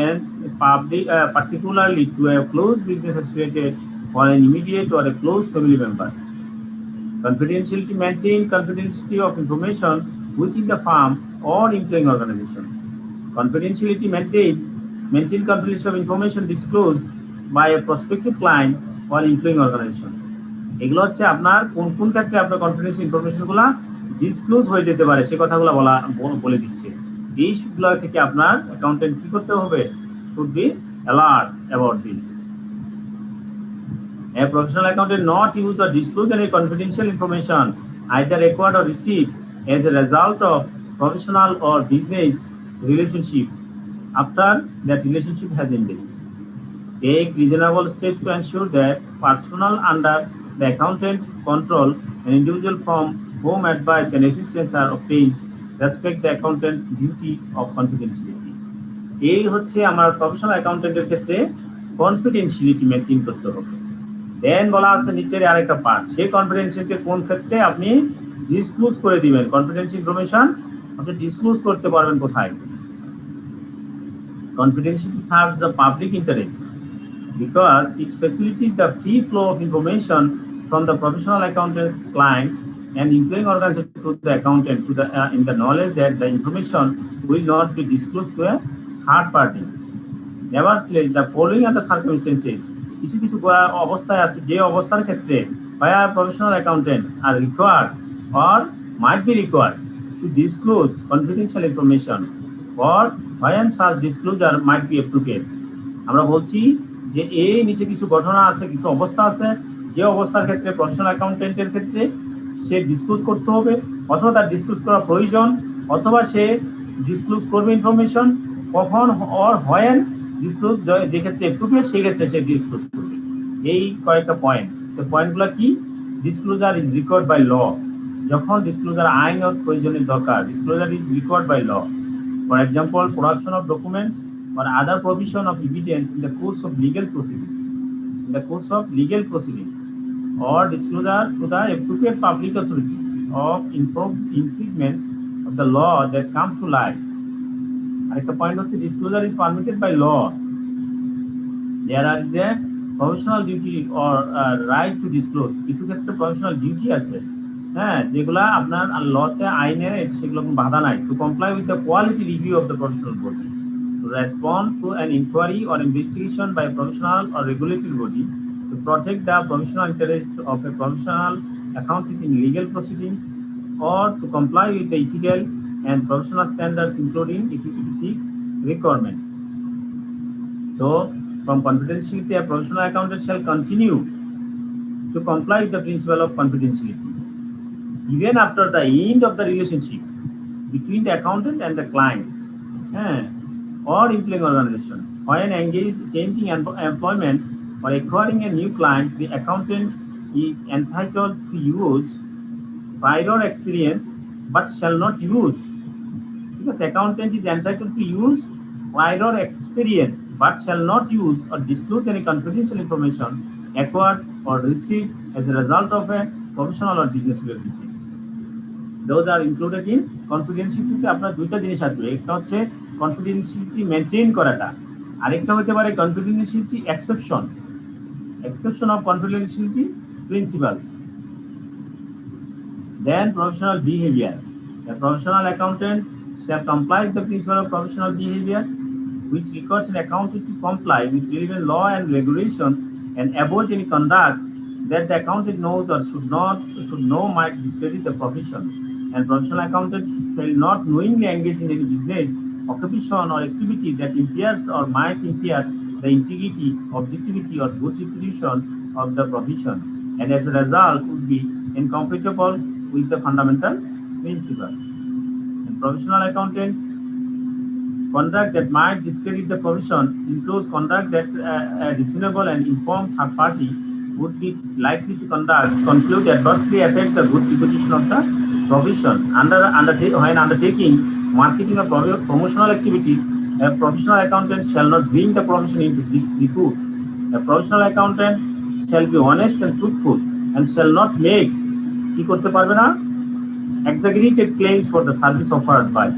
and public, particularly to a close business associated or an immediate or a close family member. Confidentiality, maintain confidentiality of information within the firm or employing organization. Confidentiality, maintain confidentiality of information disclosed by a prospective client or employing organization. এগুলো হচ্ছে আপনার কোন কোন ক্ষেত্রে আপনার কনফিডেন্সিয়াল ইনফরমেশনগুলো ডিসক্লোজ হয়ে যেতে পারে সে কথাগুলো বলে দিচ্ছে। এইগুলো থেকে আপনার অ্যাকাউন্টেন্ট কি করতে হবে? Should be alert about this. A professional accountant not use or disclose any confidential information either acquired or received as a result of professional or business relationship after that relationship has ended. Take reasonable steps to ensure that personnel under the accountant control and individual from whom advice and assistance are obtained respect the accountant's duty of confidentiality. এই হচ্ছে আমার প্রফেশনাল অ্যাকাউন্টেন্টের ক্ষেত্রে কনফিডেন্সিয়ালিটি মেইনটেইন করতে হবে। দেন বলা আছে নিচের আরেকটা পার্ট, সেই কনফিডেন্সিয়ালিটি কোন ক্ষেত্রে আপনি ডিসক্লোজ করে দিবেন, কনফিডেন্সিয়াল ইনফরমেশন আপনি ডিসক্লোজ করতে পারবেন কোথায়? Confidentiality serves the public interest because it facilitates the free flow of information from the professional accountant's clients and employing organization to the accountant to the in the knowledge that the information will not be disclosed to a third party. Nevertheless, the following are the circumstances. কিছু কিছু অবস্থায় আছে যে অবস্থার ক্ষেত্রে where professional accountants are required or might be required to disclose confidential information or when such disclosure might be appropriate. আমরা বলছি যে এই নিচে কিছু ঘটনা আছে, কিছু অবস্থা আছে যে অবস্থার ক্ষেত্রে প্রফেশনাল অ্যাকাউন্টেন্টের ক্ষেত্রে সে ডিসক্লোজ করতে হবে অথবা তার ডিসক্লোজ করা প্রয়োজন অথবা সে ডিসক্লোজ করবে ইনফরমেশন কখন অর হোয়েন ডিসক্লোজ যে ক্ষেত্রে অ্যাপ্রোপ্রিয়েট সেই ক্ষেত্রে সে ডিসক্লোজ করবে। এই কয়েকটা পয়েন্ট, তো পয়েন্টগুলো কি? Disclosure is required by law, যখন ডিসক্লোজার আইনত প্রয়োজনের দরকার, disclosure is required by law. For example, production of documents or other provision of evidence in the course of legal proceedings, or disclosure to the appropriate public authority of infringements of the law that come to light. Arekta point hoche disclosure is permitted by law. There are the professional duty or right to disclose. কিছু ক্ষেত্রে professional duty আছে, হ্যাঁ, যেগুলা আপনার লতে আইনে সেগুলো কোনো বাধা নাই। To comply with the quality review of the professional body, to respond to an inquiry or investigation by a professional or regulatory body, to protect the professional interest of a professional accountant in legal proceedings, or to comply with the ethical and professional standards including ethics requirements. So, from confidentiality, a professional accountant shall continue to comply with the principle of confidentiality even after the end of the relationship between the accountant and the client or employing organization. When engaged changing employment or acquiring a new client, the accountant is entitled to use prior experience but shall not use, because accountant is entitled to use prior experience but shall not use or disclose any confidential information acquired or received as a result of a professional or business relationship. Those are included in confidentiality. আপনার দুইটা জিনিস আসবে, একটা হচ্ছে কনফিডেন্সিয়ালিটি মেইনটেইন করাটা, আরেকটা হতে পারে confidentiality exception of confidentiality principles. Then professional behavior. The professional accountant shall comply with the principle of professional behavior, which requires an accountant to comply with relevant law and regulations and avoid any conduct that the accountant knows or should know might discredit the profession. And professional accountants shall not knowingly engage in any business, occupation or activity that impairs or might impair the integrity, objectivity or good reputation of the profession, and as a result would be incompatible with the fundamental principles. And professional accountant conduct that might discredit the profession includes conduct that a reasonable and informed third party would be likely to conclude adversely affect the good reputation of the profession. When undertaking marketing or promotional activity, a professional accountant shall not bring the profession into disrepute. A professional accountant shall be honest and truthful and shall not make কি করতে পারবে না exaggerated claims for the service offered by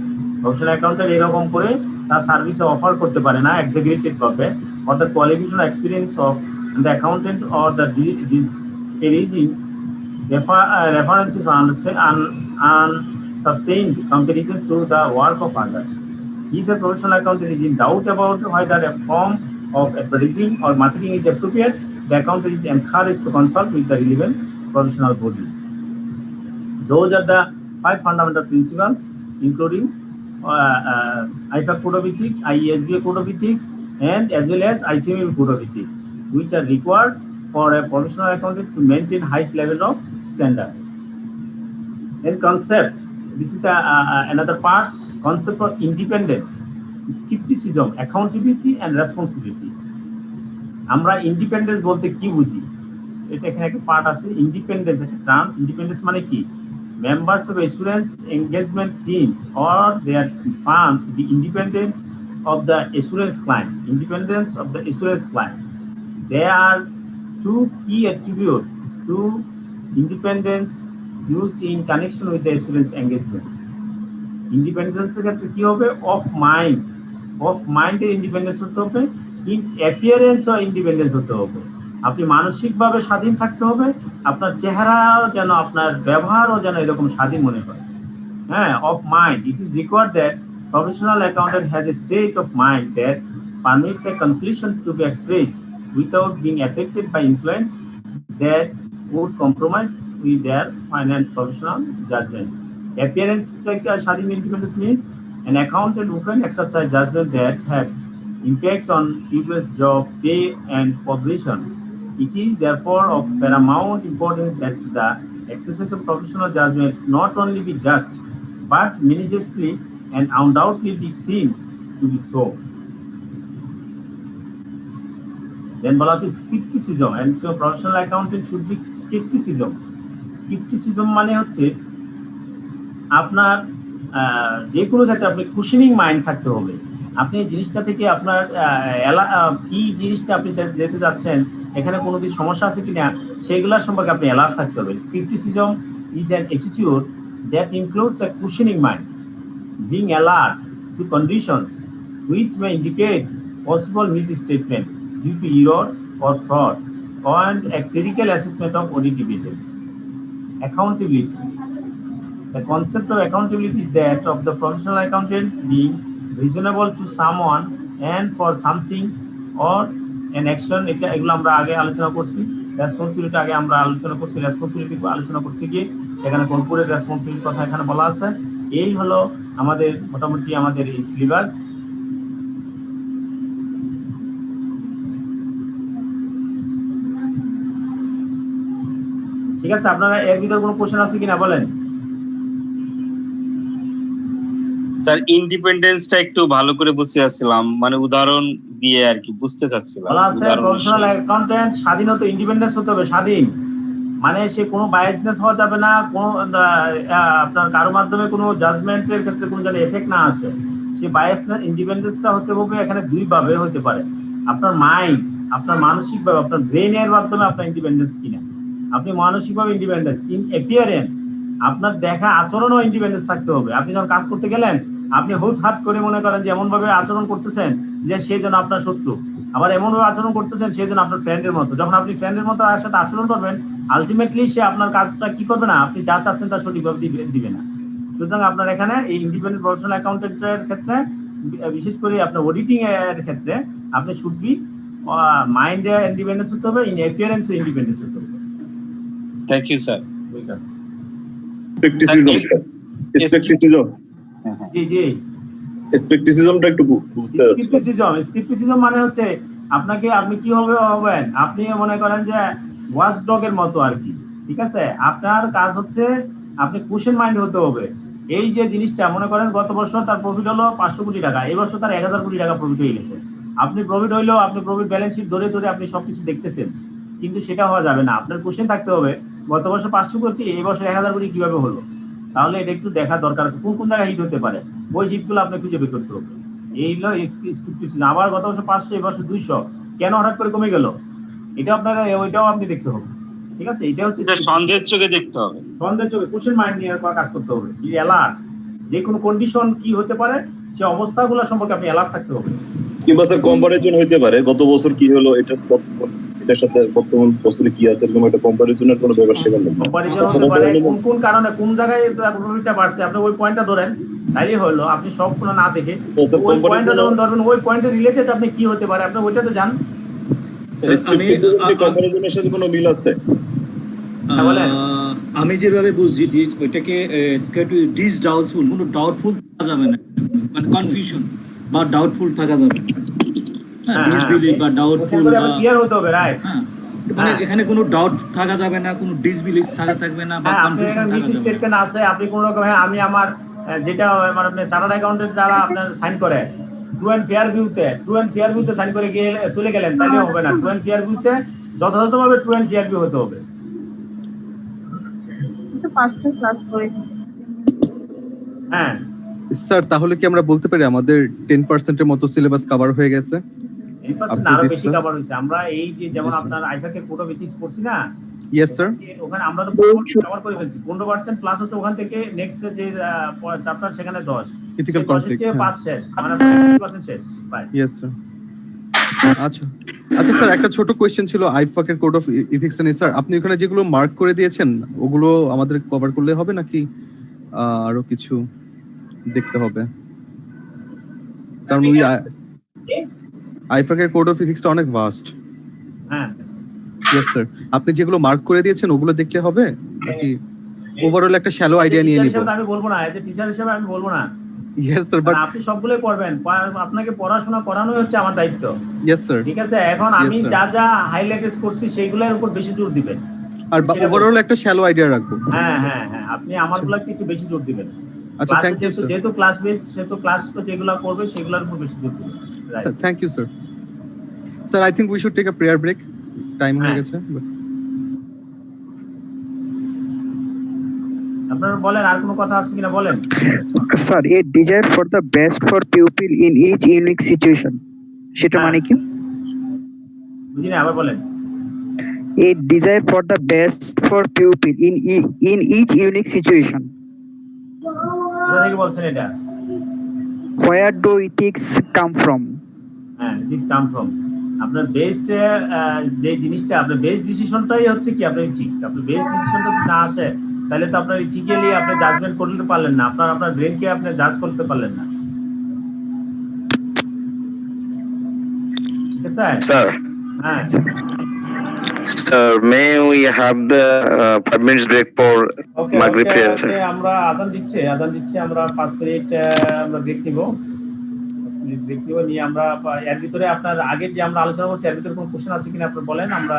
professional accountant এরকম করে তার সার্ভিস অফার করতে পারে না exaggerated ভাবে or the qualification or experience of the accountant or the disparaging references on sustained comparison to the work of others. If a professional accountant is in doubt about whether a form of appraising or marketing is appropriate, the accountant is encouraged to consult with the relevant professional bodies. Those are the 5 fundamental principles, including IFAC Code of Ethics, IESBA Code of Ethics, and as well as ICMA Code of Ethics, which are required for a professional accountant to maintain highest level of standard. And concept, this is the another part, concept of independence, skepticism, accountability, and responsibility. আমরা ইন্ডিপেন্ডেন্স বলতে কি বুঝি? এটা এখানে একটা পার্ট আছে, ইন্ডিপেন্ডেন্স একটা টার্ম। ইন্ডিপেন্ডেন্স মানে কি? Members of assurance engagement teams or their firms be independent of the assurance client. Independence of the assurance client. There are two key attributes to independence used in connection with the assurance engagement. Independence ক্ষেত্রে কি হবে? Of mind. Of mind এর independence হতে হবে, in appearance or independence হতে হবে। আপনি মানসিকভাবে স্বাধীন থাকতে হবে, আপনার চেহারাও যেন, আপনার ব্যবহারও যেন এরকম স্বাধীন মনে হয়। হ্যাঁ, of mind. It is required that professional accountant has a state of mind that permits a conclusion to be expressed without being affected by influence that would compromise with their finance professional judgment. Appearance like Shadim independence means an accountant who can exercise judgment that have impact on people's job, pay, and position. It is therefore of paramount importance that the exercise of professional judgment not only be just, but manifestly and undoubtedly be seen to be so. Then বলা আছে skepticism, and so professional accountant should be skepticism. Skepticism মানে হচ্ছে আপনার যে কোনো ক্ষেত্রে আপনি কুশনিং মাইন্ড থাকতে হবে। আপনি এই জিনিসটা থেকে আপনার কি জিনিসটা আপনি যেতে যাচ্ছেন, এখানে কোনো কিছু সমস্যা আছে কিনা, সেইগুলোর সম্পর্কে আপনি অ্যালার্ট থাকতে হবে। Skepticism is an attitude that includes a questioning mind, being alert to conditions which may indicate possible misstatement due to error or fraud, and a critical assessment of audit evidence. Accountability. The concept of accountability is that of the professional accountant being reasonable to someone and for something or an action. এগুলো আমরা আগে আলোচনা করছি। রেসপন্সিবিলিটি আগে আমরা আলোচনা করছি, রেসপন্সিবিলিটি আলোচনা করতে গিয়ে সেখানে কর্পোরেট রেসপন্সিবিলিটির কথা এখানে বলা আছে। এই হলো আমাদের মোটামুটি আমাদের এই সিলেবাস। ঠিক আছে, আপনারা এর ভিতরে কোনো কোশ্চেন আছে কিনা বলেন। স্যার ইন্ডিপেন্ডেন্সটা একটু ভালো করে বুঝতে চাচ্ছিলাম, মানে উদাহরণ দিয়ে আর কি বুঝতে চাচ্ছিলাম। প্রফেশনাল অ্যাকাউন্টেন্ট স্বাধীনত ইন্ডিপেন্ডেন্স হতে হবে, স্বাধীন মানে সে কোনো বায়াসনেস হওয়া যাবে না, কোনো আপনার কারো মাধ্যমে কোনো জাজমেন্টের ক্ষেত্রে কোনো যেন এফেক্ট না আসে। সে বায়াসনেস ইন্ডিপেন্ডেন্সটা হতে হবে এখানে দুই ভাবে হতে পারে। আপনার মাইন্ড, আপনার মানসিকভাবে, আপনার ব্রেনের মাধ্যমে আপনার ইন্ডিপেন্ডেন্স কিনা, আপনি মানসিকভাবে ইন্ডিপেন্ডেন্স। ইন অ্যাপিয়ারেন্স, আপনার দেখা আচরণও ইন্ডিপেন্ডেন্স থাকতে হবে। আপনি যখন কাজ করতে গেলেন, আপনি হুটহাট করে মনে করেন যে এমন ভাবে আচরণ করতেছেন যে সেই জন্য আপনার শত্রু, আবার এমন ভাবে আচরণ করতেছেন সেই জন্য আপনার ফ্রেন্ডের মতো। যখন আপনি ফ্রেন্ডের মতো তার সাথে আচরণ করবেন, আলটিমেটলি সে আপনার কাজটা কি করবে না, আপনি যা চাচ্ছেন তা সঠিকভাবে দিবে না। সুতরাং আপনার এখানে এই ইন্ডিপেন্ডেন্ট প্রফেশনাল অ্যাকাউন্টেন্টের ক্ষেত্রে, বিশেষ করে আপনার অডিটিং এর ক্ষেত্রে, আপনি শুড বি মাইন্ডে ইন্ডিপেন্ডেন্স হতে হবে, ইন অ্যাপিয়ারেন্স ইন্ডিপেন্ডেন্স হতে হবে। Thank you sir. স্কেপটিসিজমটা একটু বুঝতে যাচ্ছে। স্কেপটিসিজম মানে হচ্ছে আপনাকে, আপনি কি হবেন, আপনি মনে করেন যে ওয়াচডগের মতো আর কি। ঠিক আছে, আপনার কাজ হচ্ছে আপনি কোশ্চেন মাইন্ড হতে হবে। এই যে জিনিসটা মনে করেন গত বছর তার প্রফিট হলো 500 কোটি টাকা, এই বছর তার 1000 কোটি টাকা প্রফিট হয়ে গেছে। আপনি প্রফিট হইলেও আপনি প্রফিট ব্যালেন্স শিট ধরে ধরে আপনি সবকিছু দেখতেছেন, কিন্তু সেটা হওয়া যাবে না। আপনার কোশ্চেন থাকতে হবে, গত বছর 500 কোটি, এই বছর 1000 কোটি কিভাবে হলো। তাহলে এটা একটু দেখা দরকার আছে, কোন কোন জায়গায় হিট হতে পারে, ওই হিটগুলো আপনি খুঁজে বের করতে হবে। এই হলো স্কেপটিসিজম। আবার গত বছর 500, এই বছর 200, কেন হঠাৎ করে কমে গেল, এটা আপনারা ওইটাও আপনি দেখতে হবে। ঠিক আছে, এটা হচ্ছে সন্দেহের চোখে দেখতে হবে, সন্দেহের চোখে কোশ্চেন মাইন্ড নিয়ে কাজ করতে হবে। কি অ্যালার্ট, যে কোনো কন্ডিশন কি হতে পারে সে অবস্থাগুলো সম্পর্কে আপনি অ্যালার্ট থাকতে হবে। কিংবা স্যার কম্পারিজন হইতে পারে, গত বছর কি হলো এটার সাথে বর্তমান বছরে কি আছে, এরকম একটা কম্পারিজনের কোনো ব্যাপার সেখানে কম্পারিজন হতে পারে, কোন কোন কারণে কোন জায়গায় প্রবলেমটা বাড়ছে আপনি ওই পয়েন্টটা ধরেন, তাইলে হলো। আপনি সবগুলো না দেখে ওই পয়েন্টটা যখন ধরবেন, ওই পয়েন্টে রিলেটেড আপনি কি হতে পারে আপনি ওইটাতে জান। কম্পারিজনের সাথে কোনো মিল আছে? আমি যেভাবে বুঝছি ওইটাকে ডিস ডাউটফুল, কোনো ডাউটফুল থাকা যাবে না, মানে কনফিউশন বা ডাউটফুল থাকা যাবে না, ডিসবিলিভ বা ডাউটফুল ক্লিয়ার হতে হবে, রাইট। মানে এখানে কোনো ডাউট থাকা যাবে না, কোনো ডিসবিলিভ থাকবে না বা কনফিউশন থাকা যাবে না। স্টেটমেন্ট আছে আপনি কোন রকম আমি আমার যেটা মানে চার্টার্ড অ্যাকাউন্টেন্ট যারা আপনার সাইন করে ট্রু এন্ড ফেয়ার ভিউতে সাইন করে গিয়ে চলে গেলেন, তাহলে হবে না। ট্রু এন্ড ফেয়ার ভিউতে যথাযথভাবে ট্রু এন্ড ফেয়ার ভিউ হতে হবে। পাঁচটা ক্লাস করে হ্যাঁ স্যার, তাহলে কি আমরা বলতে পারি আমাদের 10% এর মতো সিলেবাস কভার হয়ে গেছে? 10% আরো বেশি কভার হয়েছে। আমরা এই যে যেমন আপনার আইফাকের কোড অফ এথিক্স পড়ছি না, ইয়েস স্যার, ওখানে আমরা তো কভার করে ফেলছি 15% প্লাস হচ্ছে ওখান থেকে নেক্সট যে চ্যাপ্টার সেখানে 10 ইথিক্যাল কনফ্লিক্ট, পাস শেষ, মানে 50% শেষ। বাই। Yes sir. আচ্ছা স্যার, একটা ছোট কোশ্চেন ছিল আইফাকের কোড অফ এথিক্স নিয়ে। স্যার, আপনি ওখানে যেগুলো মার্ক করে দিয়েছেন ওগুলো আমাদের কভার করলে হবে নাকি আরো কিছু দেখতে হবে? কারণ ওই আইফাকের কোড অফ এথিক্সটা অনেক ভাস্ট। হ্যাঁ ইয়েস স্যার, আপনি যেগুলো মার্ক করে দিয়েছেন ওগুলো দেখলে হবে নাকি ওভারঅল একটা শ্যালো আইডিয়া নিয়ে নিব? আমি বলবো না, এজ এ টিচার হিসেবে আমি বলবো না। ইয়েস স্যার, বাট আপনি সবগুলোই করবেন, আপনাকে পড়াশোনা করানোই হচ্ছে আমার দায়িত্ব। ইয়েস স্যার, ঠিক আছে। এখন আমি যা যা হাইলাইট করছি সেইগুলোর উপর বেশি জোর দিবেন, আর ওভারঅল একটা শ্যালো আইডিয়া রাখবো। হ্যাঁ হ্যাঁ হ্যাঁ, আপনি আমারগুলোকে একটু বেশি জোর দিবেন। আচ্ছা, থ্যাংক ইউ স্যার। যেহেতু ক্লাস বেস, সেহেতু ক্লাস তো যেগুলো করবে সেগুলোর উপর বেশি জোর দিবেন। Thank you sir. Sir, I think we should take a prayer break, time হয়ে গেছে। আপনারা বলেন, আর কোনো কথা আছে কিনা বলেন। Sir, a desire for the best for pupil in each unique situation, সেটা মানে কি? বুঝিনি, আবার বলেন। A desire for the best for pupil in each unique situation, কোথা থেকে বলছেন এটা? Where do ethics come from? হ্যাঁ, ইথিক্স কাম ফ্রম আপনার বেস্ট যে জিনিসটা, আপনার বেস্ট ডিসিশনটাই হচ্ছে কি আপনার ইথিক্স। আপনার বেস্ট ডিসিশনটা যদি না আসে তাহলে তো আপনার ইথিক্যালি আপনি জাজমেন্ট করতে পারলেন না, আপনার ব্রেনকে আপনি জাজ করতে পারলেন না। ঠিক আছে স্যার? হ্যাঁ Sir, may we have the 5 minutes break for Maghrib prayer, sir? আমরা আযান দিচ্ছি, আমরা 5 মিনিট আমরা ব্রেক নিব। নিয়ে আমরা এর ভিতরে আপনার আগে যে আমরা আলোচনা করছি এর ভিতরে কোনো কোশ্চেন আছে কিনা আপনি বলেন, আমরা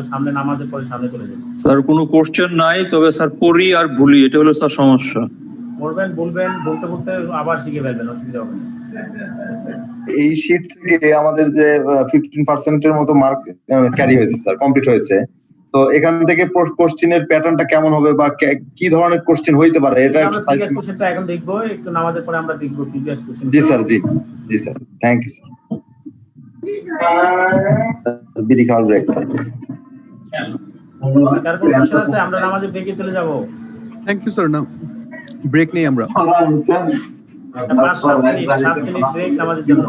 সামনে নামাজের পরে সামনে চলে যাব। স্যার, কোনো কোশ্চেন নাই, তবে স্যার পড়ি আর ভুলি, এটা হলো স্যার সমস্যা। বলবেন, বলতে বলতে আবার শিখে ফেলবেন, অসুবিধা হবে না। এই শীট থেকে আমাদের যে 15% এর মতো মার্ক ক্যারি হয়েছে স্যার, কমপ্লিট হয়েছে, তো এখান থেকে কোশ্চেনের প্যাটার্নটা কেমন হবে বা কি ধরনের কোশ্চেন হইতে পারে এটা একটু সাজেশন। কোশ্চেনটা এখন দেখবো, একটু নামাজের পরে আমরা দেখবো প্রিভিয়াস কোশ্চেন। জি স্যার, জি স্যার, থ্যাংক ইউ স্যার। বিডি খাওয়ার ব্রেক। তারপর কোশ্চেন আছে, আমরা নামাজে ব্রেকে চলে যাব। Thank you sir. না ব্রেক নেই, আমরা 7 মিনিট ব্রেক নামাজের জন্য।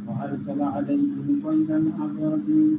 وأرسل عليهم طيرا أبابيل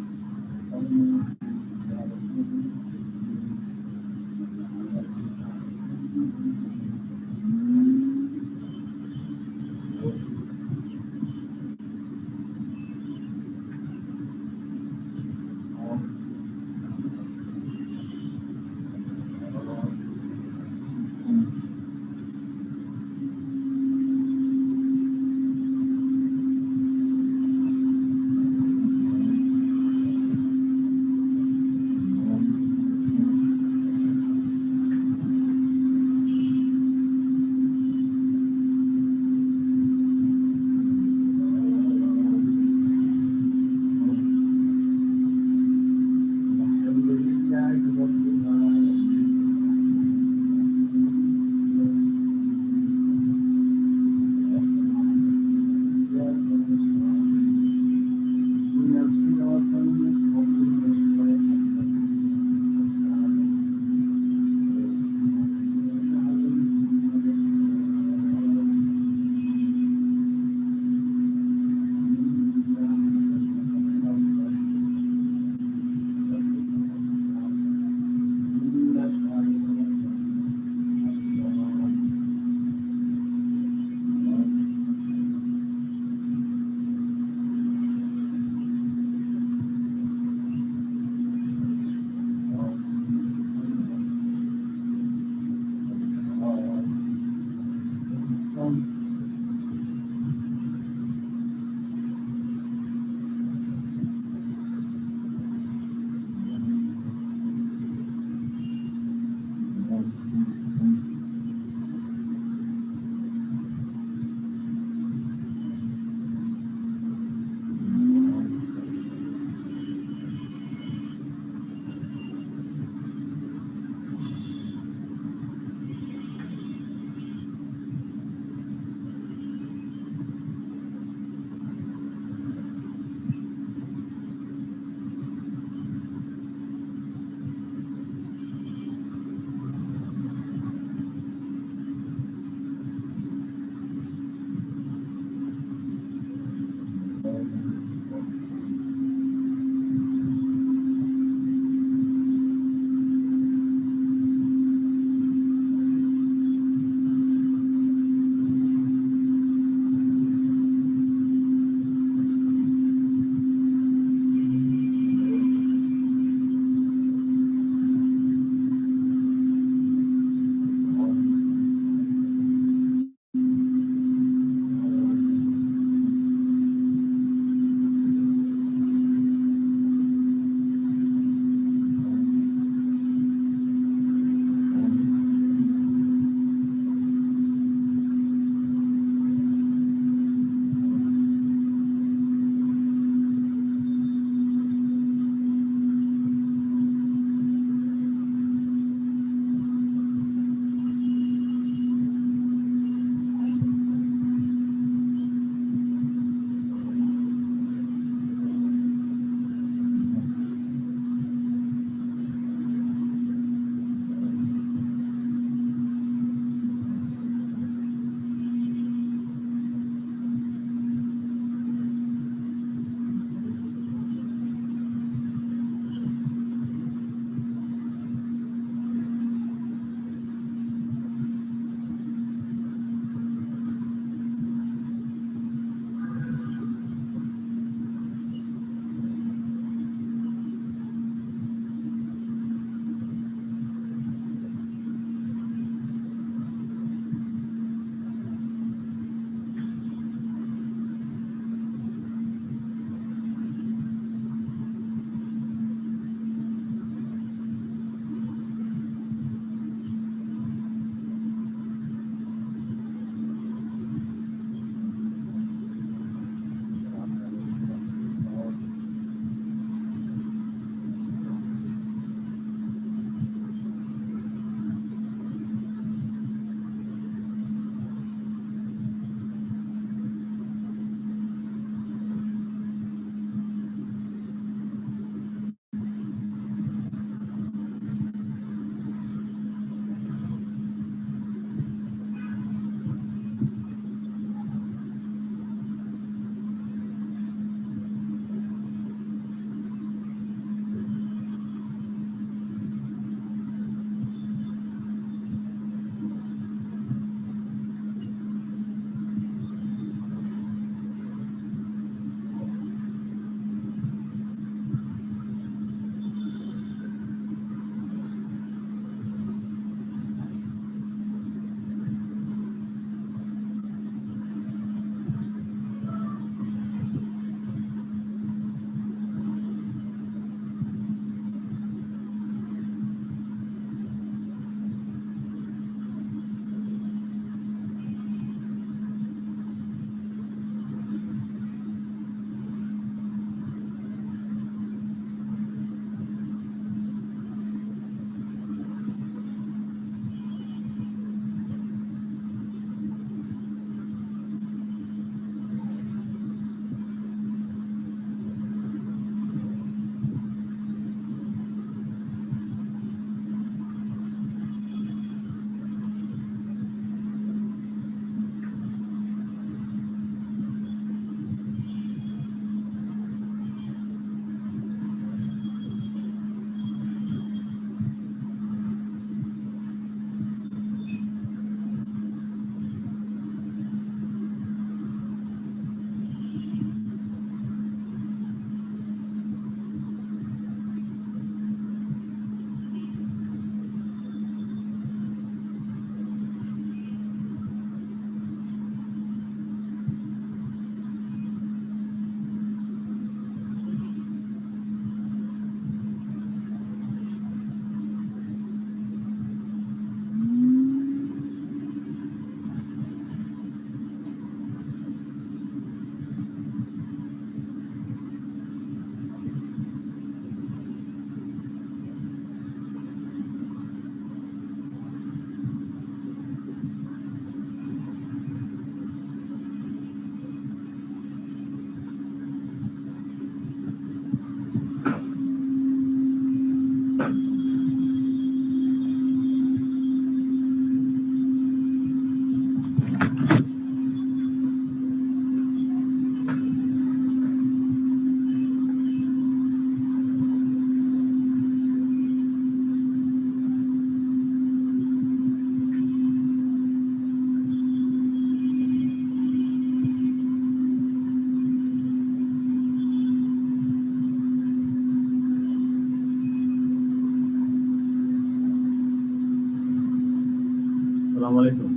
আসসালামু আলাইকুম।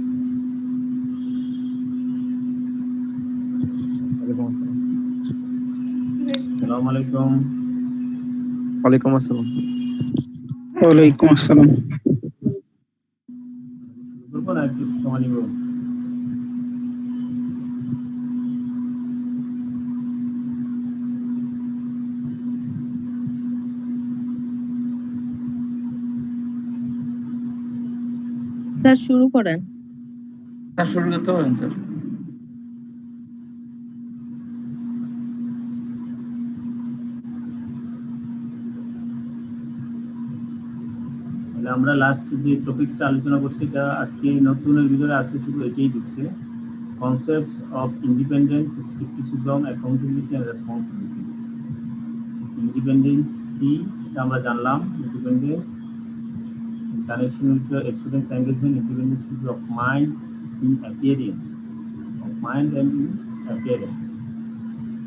আসসালামু আলাইকুম। ওয়ালাইকুম আসসালাম। ওয়ালাইকুম আসসালাম। বলবো না একটু সময় নিব? স্যার শুরু করেন। স্যার শুরু করতে পারেন স্যার। আমরা লাস্ট যে টপিকটা আলোচনা করছি এটা আজকে নতুনের ভিতরে আজকে শুধু এটাই দিচ্ছে, concepts of independence, scepticism, accountability and responsibility. Independence কি এটা আমরা জানলাম। Independence in connection with your students engagement, independence of mind in appearance, of mind and in appearance.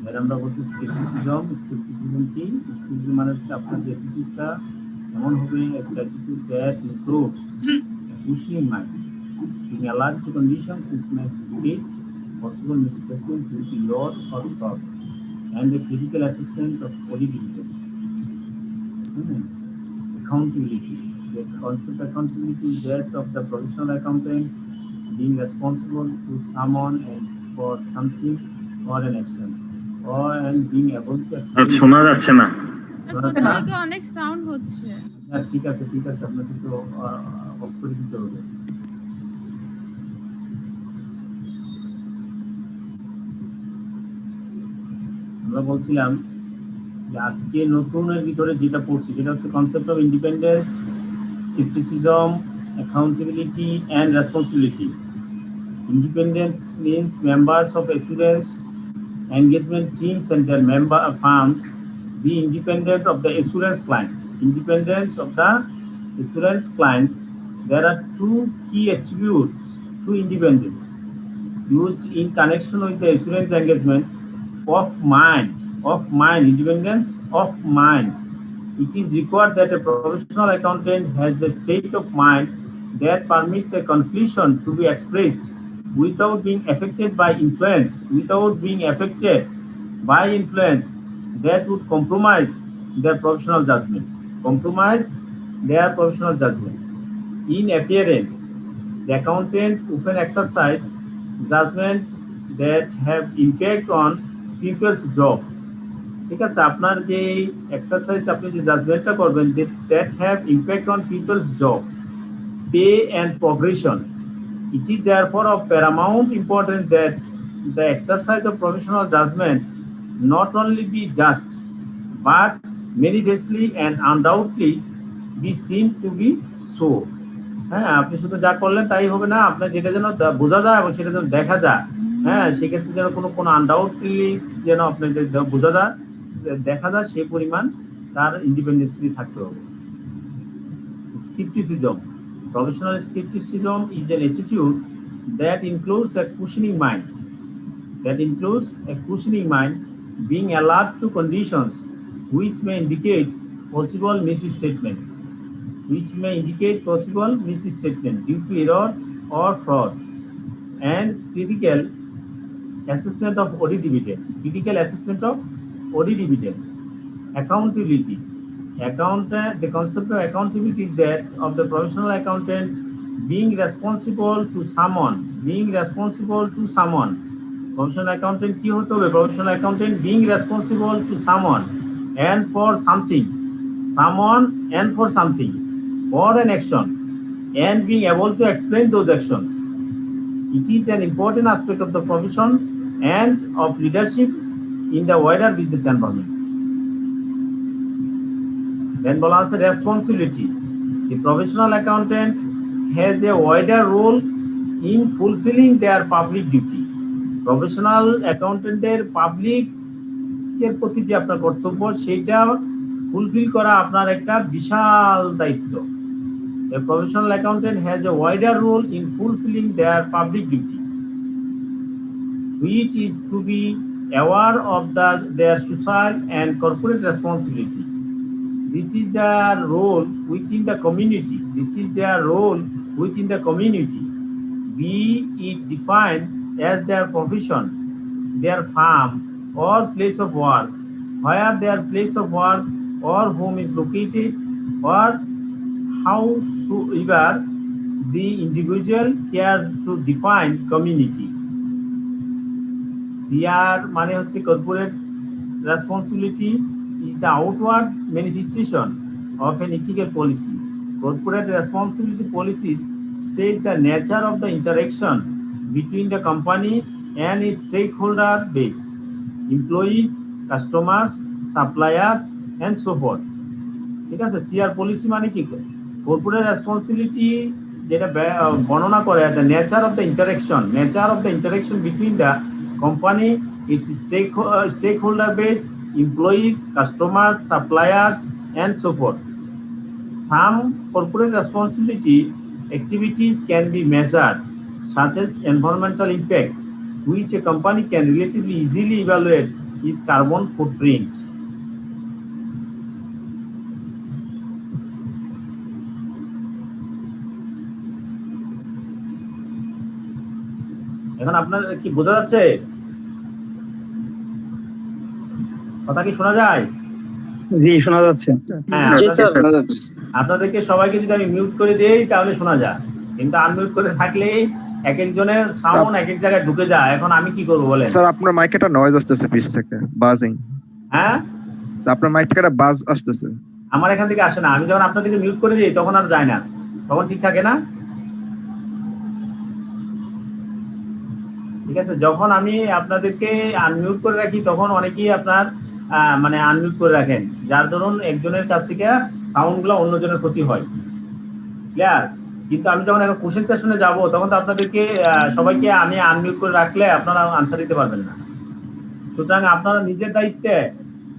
এর আমরা বলছি স্কেপটিসিজম। স্কেপটিসিজম কি? স্কেপটিসিজম মানে হচ্ছে আপনার যে অ্যাটিটিউডটা এমন হবে, একটা attitude that includes pushing mind, being allowed to conditions which may create possible misstatement due to your or thought, and the critical assessment of audibility. Accountability. The concept of accountability is that of the professional accountant being responsible to someone and for something or an action, or and being able to explain. শোনা যাচ্ছে না। অনেক সাউন্ড হচ্ছে। হ্যাঁ ঠিক আছে ঠিক আছে, আপনাকে তো অফ করে দিতে হবে। আমরা বলছিলাম যে আজকে নতুনের ভিতরে যেটা পড়ছি সেটা হচ্ছে concept of independence, skepticism, accountability and responsibility. Independence means members of assurance engagement teams and their member firms be independent of the assurance client. Independence of the assurance clients. There are two key attributes to independence used in connection with the assurance engagement. Of mind, independence of mind. It is required that a professional accountant has the state of mind that permits a conclusion to be expressed without being affected by influence, that would compromise their professional judgment. In appearance, the accountant often exercise judgment that have impact on people's job. ঠিক আছে, আপনার যে এক্সারসাইজ আপনি যে জাজমেন্টটা করবেন, that have impact on people's job, pay and progression. It is therefore of paramount important that the exercise of professional judgement not only be just but manifestly and undoubtedly be seen to be so. হ্যাঁ, আপনি শুধু যা করলেন তাই হবে না, আপনার যেটা যেন বোঝা যায় এবং সেটা যেন দেখা যায়। হ্যাঁ, সেক্ষেত্রে যেন কোনো আনডাউটলি যেন আপনার বোঝা যায়, দেখা যায়, সেই পরিমাণ তার ইন্ডিপেন্ডেন্সলি থাকতে হবে। Skepticism. Professional skepticism is an attitude that includes a questioning mind, being alert to conditions which may indicate possible misstatement due to error or fraud, and critical assessment of audit dividends. Accountability. The concept of accountability is that of the professional accountant being responsible to someone. Professional accountant কি হতে হবে? Professional accountant being responsible to someone and for something, for an action, and being able to explain those actions. It is an important aspect of the profession and of leadership in the wider business environment. Then বলা আছে responsibility. The professional accountant has a wider role in fulfilling their public duty. Professional accountant-এর পাবলিকের প্রতি যে আপনার কর্তব্য সেটা ফুলফিল করা আপনার একটা বিশাল দায়িত্ব। A professional accountant has a wider role in fulfilling their public duty, which is to be aware of their social and corporate responsibility. This is their role within the community. be it defined as their profession, their farm or place of work, where their place of work or home is located, or howsoever the individual cares to define community. CR মানে হচ্ছে corporate responsibility is the outward manifestation of an ethical policy. Corporate responsibility policies state the nature of the interaction between the company and its stakeholder base, employees, customers, suppliers, and so forth. ঠিক আছে, সিআর পলিসি মানে কি? কর্পোরেট রেসপন্সিবিলিটি যেটা বর্ণনা করে the nature of the interaction between the company, its stake holder base, employees, customers, suppliers, and so forth. Some corporate responsibility activities can be measured, such as environmental impact, which a company can relatively easily evaluate its carbon footprint. এখন আপনার কি বোঝা যাচ্ছে? কথা কি শোনা যায়? জি, শোনা যাচ্ছে। হ্যাঁ, আপনাদেরকে সবাইকে যদি আমি মিউট করে দেই তাহলে শোনা যায়, কিন্তু আনমিউট করে থাকলে এক একজনের সাউন্ড এক এক জায়গায় ঢুকে যায়। এখন আমি কি করব বলেন? স্যার আপনার মাইকে একটা নয়েজ আসতেছে পিছ থেকে, বাজিং। হ্যাঁ স্যার আপনার মাইক থেকে একটা বাজ আসতেছে। আমার এখান থেকে আসে না, আমি যখন আপনাদেরকে মিউট করে দিই তখন আর যায় না, তখন ঠিক থাকে না। ঠিক আছে, যখন আমি আপনাদেরকে আনমিউট করে রাখি তখন অনেকেই আপনার মানে আনমিউট করে রাখেন, যার ধরুন একজনের কাছ থেকে সাউন্ডগুলো অন্যজনের ক্ষতি হয়। ক্লিয়ার? কিন্তু আমি যখন এখন কোশ্চেন সেশনে যাব তখন তো আপনাদেরকে সবাইকে আমি আনমিউট করে রাখলে আপনারা আনসার দিতে পারবেন না। সুতরাং আপনারা নিজের দায়িত্বে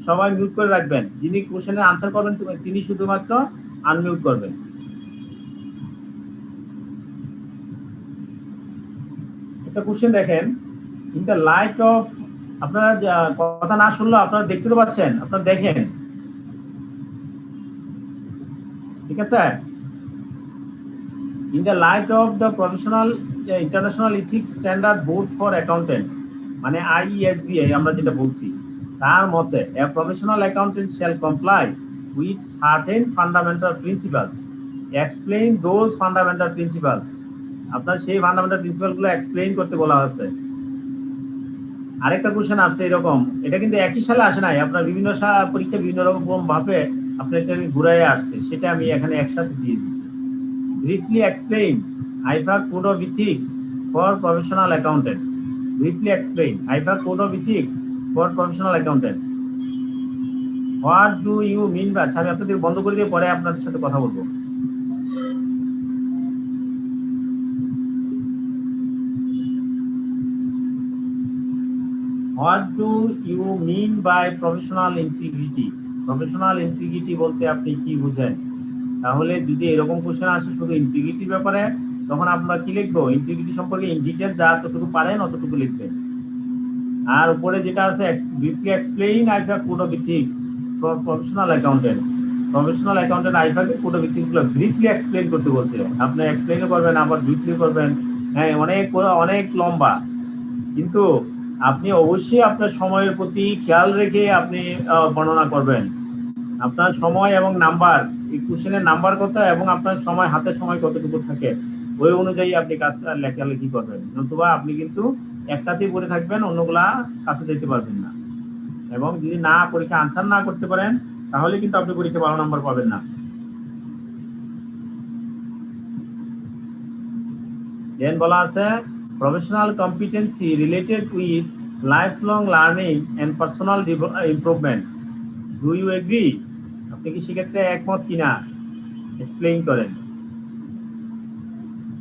সবাই মিউট করে রাখবেন, যিনি কোশ্চেনের আনসার করবেন তিনি শুধুমাত্র আনমিউট করবেন। একটা কোশ্চেন দেখেন, ইন দ্য লাইট অফ, আপনারা কথা না শুনলেও আপনারা দেখতে তো পাচ্ছেন, আপনারা দেখেন, ঠিক আছে? In the light of the professional international ethics standard board for accountant, মানে IESB আমরা যেটা বলছি, তার মতে a professional accountant shall comply with certain fundamental principles. Explain those fundamental principles. আপনার সেই ফান্ডামেন্টাল প্রিন্সিপাল গুলো এক্সপ্লেইন করতে বলা হয়েছে। আরেকটা কোশ্চেন আসছে এরকম, এটা কিন্তু একই সালে আসে নাই, আপনার বিভিন্ন পরীক্ষা বিভিন্ন রকম ভাবে আপনার এটা ঘুরাই আসছে, সেটা আমি এখানে একসাথে দিয়ে দিচ্ছি। Briefly explain IFA Code of Ethics for Professional Accountants. Briefly explain IFA Code of Ethics for Professional Accountants. What do you mean by? আমি আপনাদের বন্ধ করে দিয়ে পরে আপনাদের সাথে কথা বলবো। What do you mean by professional integrity? Professional integrity বলতে আপনি কি বুঝেন? তাহলে যদি এরকম কোশ্চেন আসে শুধু ইন্টিগ্রিটির ব্যাপারে, তখন আমরা কি লিখবো? ইন্টিগ্রিটি সম্পর্কে ইন ডিটেইল যা যতটুকু পারেন অতটুকু লিখবেন। আর উপরে যেটা আছে briefly explain IFAC code of ethics for professional accountant. Professional accountant আইফাকে কোড অফ এথিক্স গুলো ব্রিফলি এক্সপ্লেইন করতে বলছে। আপনি এক্সপ্লেইনও করবেন আবার ব্রিফলি করবেন, হ্যাঁ অনেক লম্বা, কিন্তু আপনি অবশ্যই আপনার সময়ের প্রতি খেয়াল রেখে আপনি বর্ণনা করবেন। আপনার সময় এবং নাম্বার, এই কোশ্চেনের নাম্বার কত এবং আপনার সময়, হাতে সময় কতটুকু থাকে, ওই অনুযায়ী আপনি কাজটা লেখালেখি করবেন, নতুবা আপনি কিন্তু একটাতেই পড়ে থাকবেন, অন্যগুলা কাছে যেতে পারবেন না। এবং যদি না পরীক্ষা আনসার না করতে পারেন তাহলে কিন্তু আপনি পরীক্ষা 12 নম্বর পাবেন না। দেন বলা আছে professional competency related with lifelong learning and personal improvement. Do you agree? আপনি কি সেক্ষেত্রে একমত কিনা এক্সপ্লেইন করেন।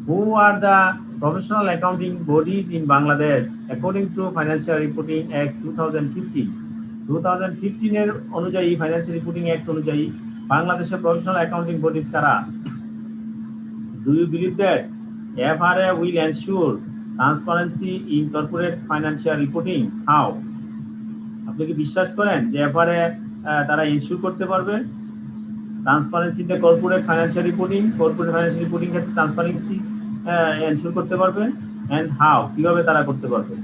Who are the professional accounting bodies in Bangladesh according to Financial Reporting Act 2015? 2015 এর অনুযায়ী, ফাইন্যান্সিয়াল রিপোর্টিং অ্যাক্ট অনুযায়ী বাংলাদেশের প্রফেশনাল অ্যাকাউন্টিং বডিজ কারা? Do you believe that FRA will ensure transparency in corporate financial reporting? How? আপনি কি বিশ্বাস করেন যে FRA তারা এনশিওর করতে পারবে transparency in the corporate financial reporting? Corporate financial reporting ক্ষেত্রে ট্রান্সপারেন্সি এনশিওর করতে পারবে এন্ড হাউ কিভাবে তারা করতে পারবে।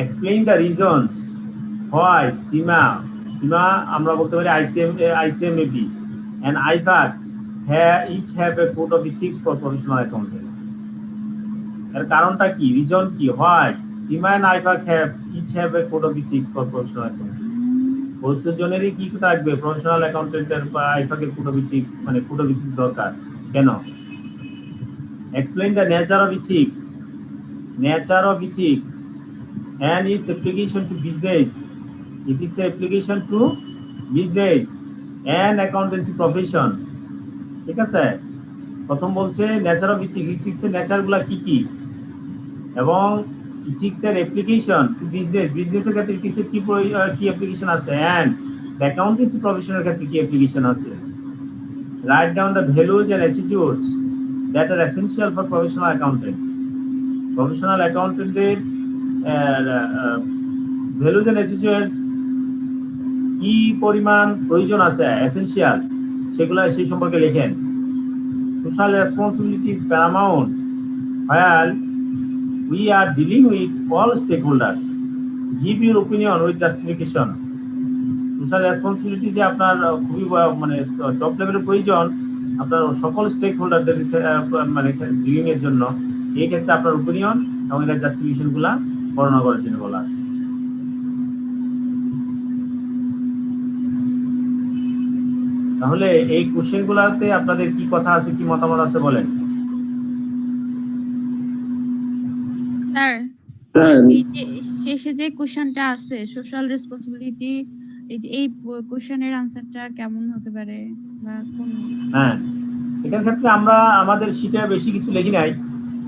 এক্সপ্লেইন দ্য রিজনস why সীমা আমরা বলতে পারি ICMAP and IFAC each have a code of ethics for professional accounting. এর কারণটা কি, রিজন কি, why Seema and IFAC each have a code of ethics for professional accounting? প্রত্যেকজনেরই কি থাকবে প্রফেশনাল অ্যাকাউন্টেন্টের বা IFAC এর কোড অফ ইথিক্স, মানে কোড অফ ইথিক্স দরকার কেন? Explain the nature of ethics and its application to business. Ethics application to business and accountancy profession. ঠিক আছে, প্রথম বলছে নেচার অফ ইথিক্স এর নেচার গুলা কি কি, এবং ইথিক্স এর অ্যাপ্লিকেশন টু বিজনেসের ক্ষেত্রে ইথিক্স এর কি অ্যাপ্লিকেশন আছে, এন্ড অ্যাকাউন্টেন্সি প্রফেশনের ক্ষেত্রে কি অ্যাপ্লিকেশন আছে। Write down the values and attitudes that are essential for professional অ্যাকাউন্টেন্টের ভ্যালুজ এন্ড অ্যাটিটিউডস কি পরিমাণ প্রয়োজন আছে এসেনশিয়াল, সেগুলো সেই সম্পর্কে লেখেন। Social responsibility is paramount while we are dealing with all stakeholders. Give your opinion with justification. Social responsibility যে আপনার খুবই মানে টপ লেভেলের প্রয়োজন আপনার সকল স্টেক হোল্ডারদের মানে ডিলিং এর জন্য, এই ক্ষেত্রে আপনার ওপিনিয়ন এবং এর জাস্টিফিকেশন গুলা বর্ণনা করার জন্য বলা আছে। তাহলে এই কোশ্চেন গুলাতে আপনাদের কি কথা আছে, কি মতামত আছে বলেন। স্যার এই যে শেষে যে কোশ্চেনটা আছে সোশ্যাল রেসপন্সিবিলিটি, এই কোশ্চেনের আনসারটা কেমন হতে পারে বা কোন? হ্যাঁ, এটার ক্ষেত্রে আমরা আমাদের শীটে বেশি কিছু লিখি নাই,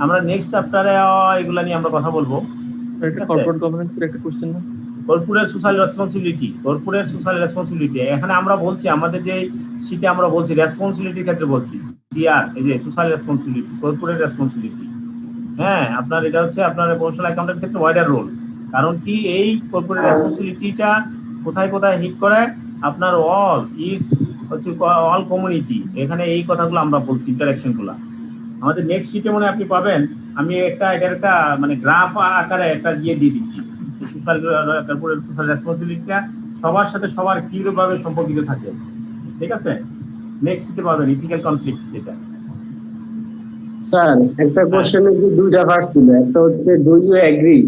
আমরা নেক্সট চ্যাপ্টারে এগুলা নিয়ে আমরা কথা বলবো। কর্পোরেট গভর্নেন্সের একটা কোশ্চেন না, কর্পোরেট সোশ্যাল রেসপন্সিবিলিটি এখানে আমরা বলছি আমাদের যে শীটে আমরা বলছি রেসপন্সিবিলিটির ক্ষেত্রে বলছি সিআর, এই যে সোশ্যাল রেসপন্সিবিলিটি, কর্পোরেট রেসপন্সিবিলিটি। হ্যাঁ, আপনার এটা হচ্ছে আপনার প্রফেশনাল অ্যাকাউন্টেন্টের ক্ষেত্রে ওয়াইডার রোল, কারণ কি এই কর্পোরেট রেসপন্সিবিলিটিটা কোথায় কোথায় হিট করে, আপনার অল কমিউনিটি, এখানে এই কথাগুলো আমরা বলছি, ইন্টারাকশন গুলা আমাদের নেক্সট শীটে মনে আপনি পাবেন। আমি এটার একটা মানে গ্রাফ আকারে একটা দিয়ে দিচ্ছি, কর্পোরেট সোশ্যাল রেসপন্সিবিলিটিটা সবার সাথে সবার কিভাবে সম্পর্কিত থাকে। ঠিক আছে, নেক্সট শীটে পাবেন ইথিক্যাল কনফ্লিক্ট যেটা। স্যার একটা কোশ্চেনে যে দুইটা পার্ট ছিল, একটা হচ্ছে ডু ইউ এগ্রি,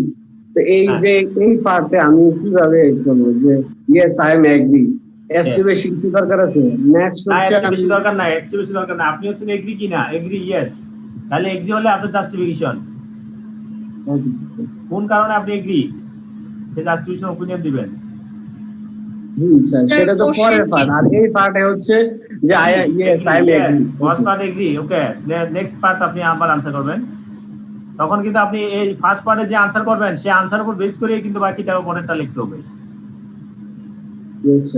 তো এই যে এই পার্টে আমি কিভাবে করব যে ইয়েস আই এম এগ্রি, এর চেয়ে বেশি কি দরকার আছে? নেক্সট হচ্ছে বেশি দরকার নাই, একটু বেশি দরকার না, আপনি হচ্ছে এগ্রি কি না, এগ্রি ইয়েস, তাহলে এগ্রি হলে আপনার জাস্টিফিকেশন কোন কারণে আপনি এগ্রি, সেই জাস্টিফিকেশন ওপিনিয়ন দিবেন। স্যার সেটা তো পরের পার্ট, আর এই পার্টে হচ্ছে যে I yes I am agree, first part agree, okay, next part আপনি আবার আনসার করবেন। তখন কিন্তু আপনি এই ফার্স্ট পার্টে যে আনসার করবেন সেই আনসার উপর বেস করে কিন্তু বাকিটা পরেরটা লিখতে হবে।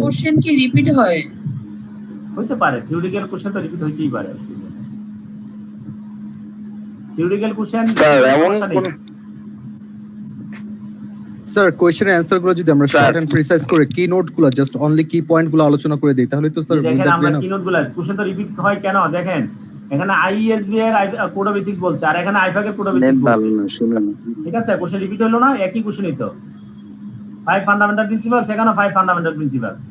কোশ্চেন কি রিপিট হয়? হতে পারে, থিওরিক্যাল কোশ্চেন তো রিপিট হইতেই পারে। থিওরিক্যাল কোশ্চেন স্যার এমন কোন স্যার কোশ্চেনের অ্যানসার গুলো যদি আমরা শর্ট এন্ড প্রিসাইজ করে কি নোট গুলো জাস্ট অনলি কি পয়েন্ট গুলো আলোচনা করে দেই, তাহলে তো স্যার দেখেন আমরা কি নোট গুলো কোশ্চেন তো রিপিট হয় কেন, দেখেন এখানে আইএসবি এর কোড অফ এথিক্স বলছে আর এখানে আইফাক এর কোড অফ এথিক্স বলছে। ঠিক আছে, কোশ্চেন রিপিট হলো না, একই কোশ্চেনই তো। 5 ফান্ডামেন্টাল প্রিন্সিপালস, এখানে 5 ফান্ডামেন্টাল প্রিন্সিপালস।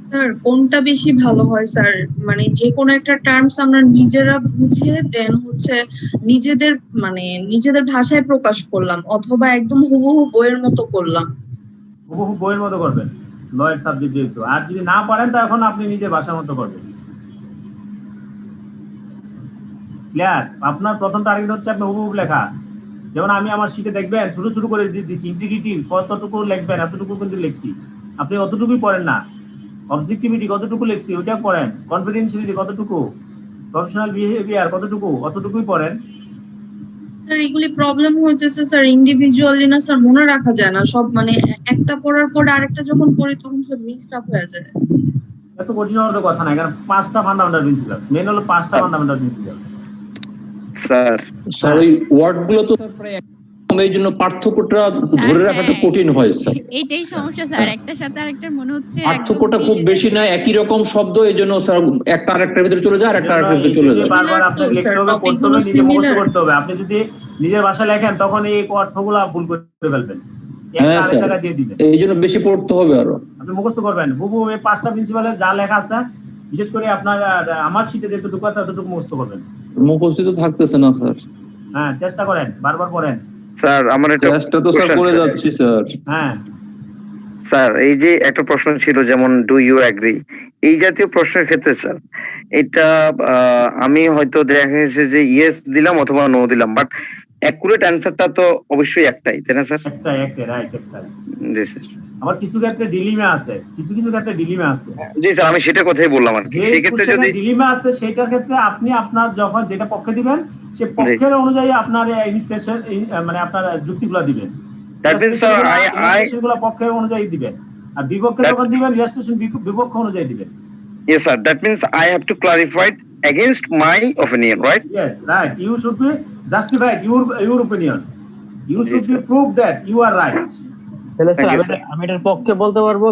স্যার কোনটা বেশি ভালো হয় স্যার, মানে যে কোনো একটা টার্মস আমরা নিজেরা বুঝে দেন হচ্ছে নিজেদের মানে নিজেদের ভাষায় প্রকাশ করলাম, অথবা একদম হুবহু বইয়ের মতো করলাম? হুবহু বইয়ের মতো করবেন, লয়ের সাবজেক্ট যেহেতু, আর যদি না পারেন তখন আপনি নিজে ভাষার মতো করবেন। ক্লিয়ার? আপনার প্রথম টার্গেট হচ্ছে আপনি হুবহু লেখা, যেমন আমি আমার শীটে দেখবেন ছোট ছোট করে দিচ্ছি, ইন্টিগ্রিটি কতটুকু লিখবেন এতটুকু কিন্তু লিখছি, আপনি অতটুকুই পড়েন না। অবজেক্টিভিটি কতটুকু লিখছি ওইটা পড়েন, কনফিডেন্সিয়ালিটি কতটুকু, প্রফেশনাল বিহেভিয়ার কতটুকু, অতটুকুই পড়েন। স্যার এগুলি প্রবলেম হইতেছে স্যার ইন্ডিভিজুয়ালি না স্যার, মনে রাখা যায় না সব, মানে একটা পড়ার পর আরেকটা যখন পড়ি তখন সব মিক্সড আপ হয়ে যায়। এত কঠিন হওয়ার কথা না, এখানে 5টা ফান্ডামেন্টাল প্রিন্সিপাল, মেন হলো 5টা ফান্ডামেন্টাল প্রিন্সিপাল। স্যার ওই ওয়ার্ড গুলো তো প্রায় এই জন্য পার্থক্যটা ধরে রাখাটা কঠিন হয় স্যার। এইটাই সমস্যা স্যার, একটার সাথে আরেকটার মনে হচ্ছে পার্থক্যটা খুব বেশি না, একই রকম শব্দ, এই জন্য স্যার একটা আরেকটার ভিতরে চলে যায় আর একটা আরেকটার ভিতরে চলে যায়। বারবার আপনাকে লিখতে হবে, পড়তে হবে, নিজে মুখস্থ করতে হবে। আপনি যদি নিজের ভাষায় লেখেন তখন এই অর্থগুলো ভুল করে ফেলবেন। হ্যাঁ স্যার, এই জন্য বেশি পড়তে হবে আরো। আপনি মুখস্থ করবেন হুবহু এই 5টা প্রিন্সিপালের যা লেখা আছে, বিশেষ করে আপনার আমার শীটে যেটুকু আছে ততটুকু মুখস্থ করবেন। মুখস্থ তো থাকতেছে না স্যার। হ্যাঁ, চেষ্টা করেন, বারবার পড়েন স্যার। আমার একটা চেষ্টা তো স্যার করে যাচ্ছি স্যার। হ্যাঁ স্যার, এই যে একটা প্রশ্ন ছিল যেমন ডু ইউ এগ্রি, এই জাতীয় প্রশ্নের ক্ষেত্রে স্যার এটা আমি হয়তো দেখা গেছে যে ইয়েস দিলাম অথবা নো দিলাম, বাট অ্যাকুরেট অ্যানসারটা তো অবশ্যই একটাই, তাই না স্যার? একটাই, রাইট, একটাই। জি স্যার। আবার কিছু ক্ষেত্রে ডিলিমা আছে, কিছু ক্ষেত্রে ডিলিমা আছে। জি স্যার, আমি সেটা কথাই বললাম আর কি। সেই ক্ষেত্রে যদি ডিলিমা আছে সেটার ক্ষেত্রে আপনি আপনার যখন যেটা পক্ষে দিবেন সে পক্ষের অনুযায়ী আপনার ইনস্টেশন মানে আপনার যুক্তিগুলো দিবেন। দ্যাট মিন্স স্যার ইনস্টেশনগুলো পক্ষের অনুযায়ী দিবেন, আর বিপক্ষে যখন দিবেন ইনস্টেশন বিপক্ষ অনুযায়ী দিবেন। Yes sir, that means I have to clarify against my opinion, right? Yes, right. You should be justified your opinion. You should be prove that you are right. তাহলে স্যার আমি এটার পক্ষে বলতে পারবো,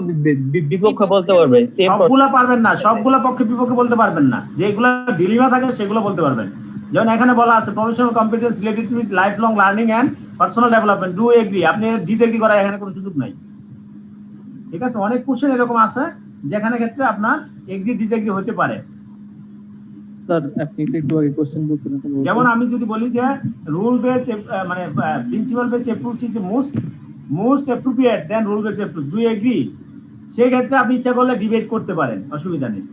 বিপক্ষে বলতে পারবে? সবগুলা পারবেন না, সবগুলা পক্ষে বিপক্ষে বলতে পারবেন না। যেগুলো ডিলিমা থাকে সেগুলো বলতে পারবেন। যেমন এখানে বলা আছে professional competence related with life long learning and personal development, do agree. আপনি ডিসএগ্রি করার এখানে কোনো সুযোগ নাই। ঠিক আছে, অনেক কোশ্চেন এরকম আছে যেখানে ক্ষেত্রে আপনার এগ্রি ডিসএগ্রি হতে পারে। স্যার আপনি একটু আগে কোশ্চেন বলছিলেন, যেমন আমি যদি বলি যে রুল বেস মানে principle base approach is the most appropriate then rule base approach, do agree, সেই ক্ষেত্রে আপনি ইচ্ছা করলে ডিবেট করতে পারেন, অসুবিধা নেই।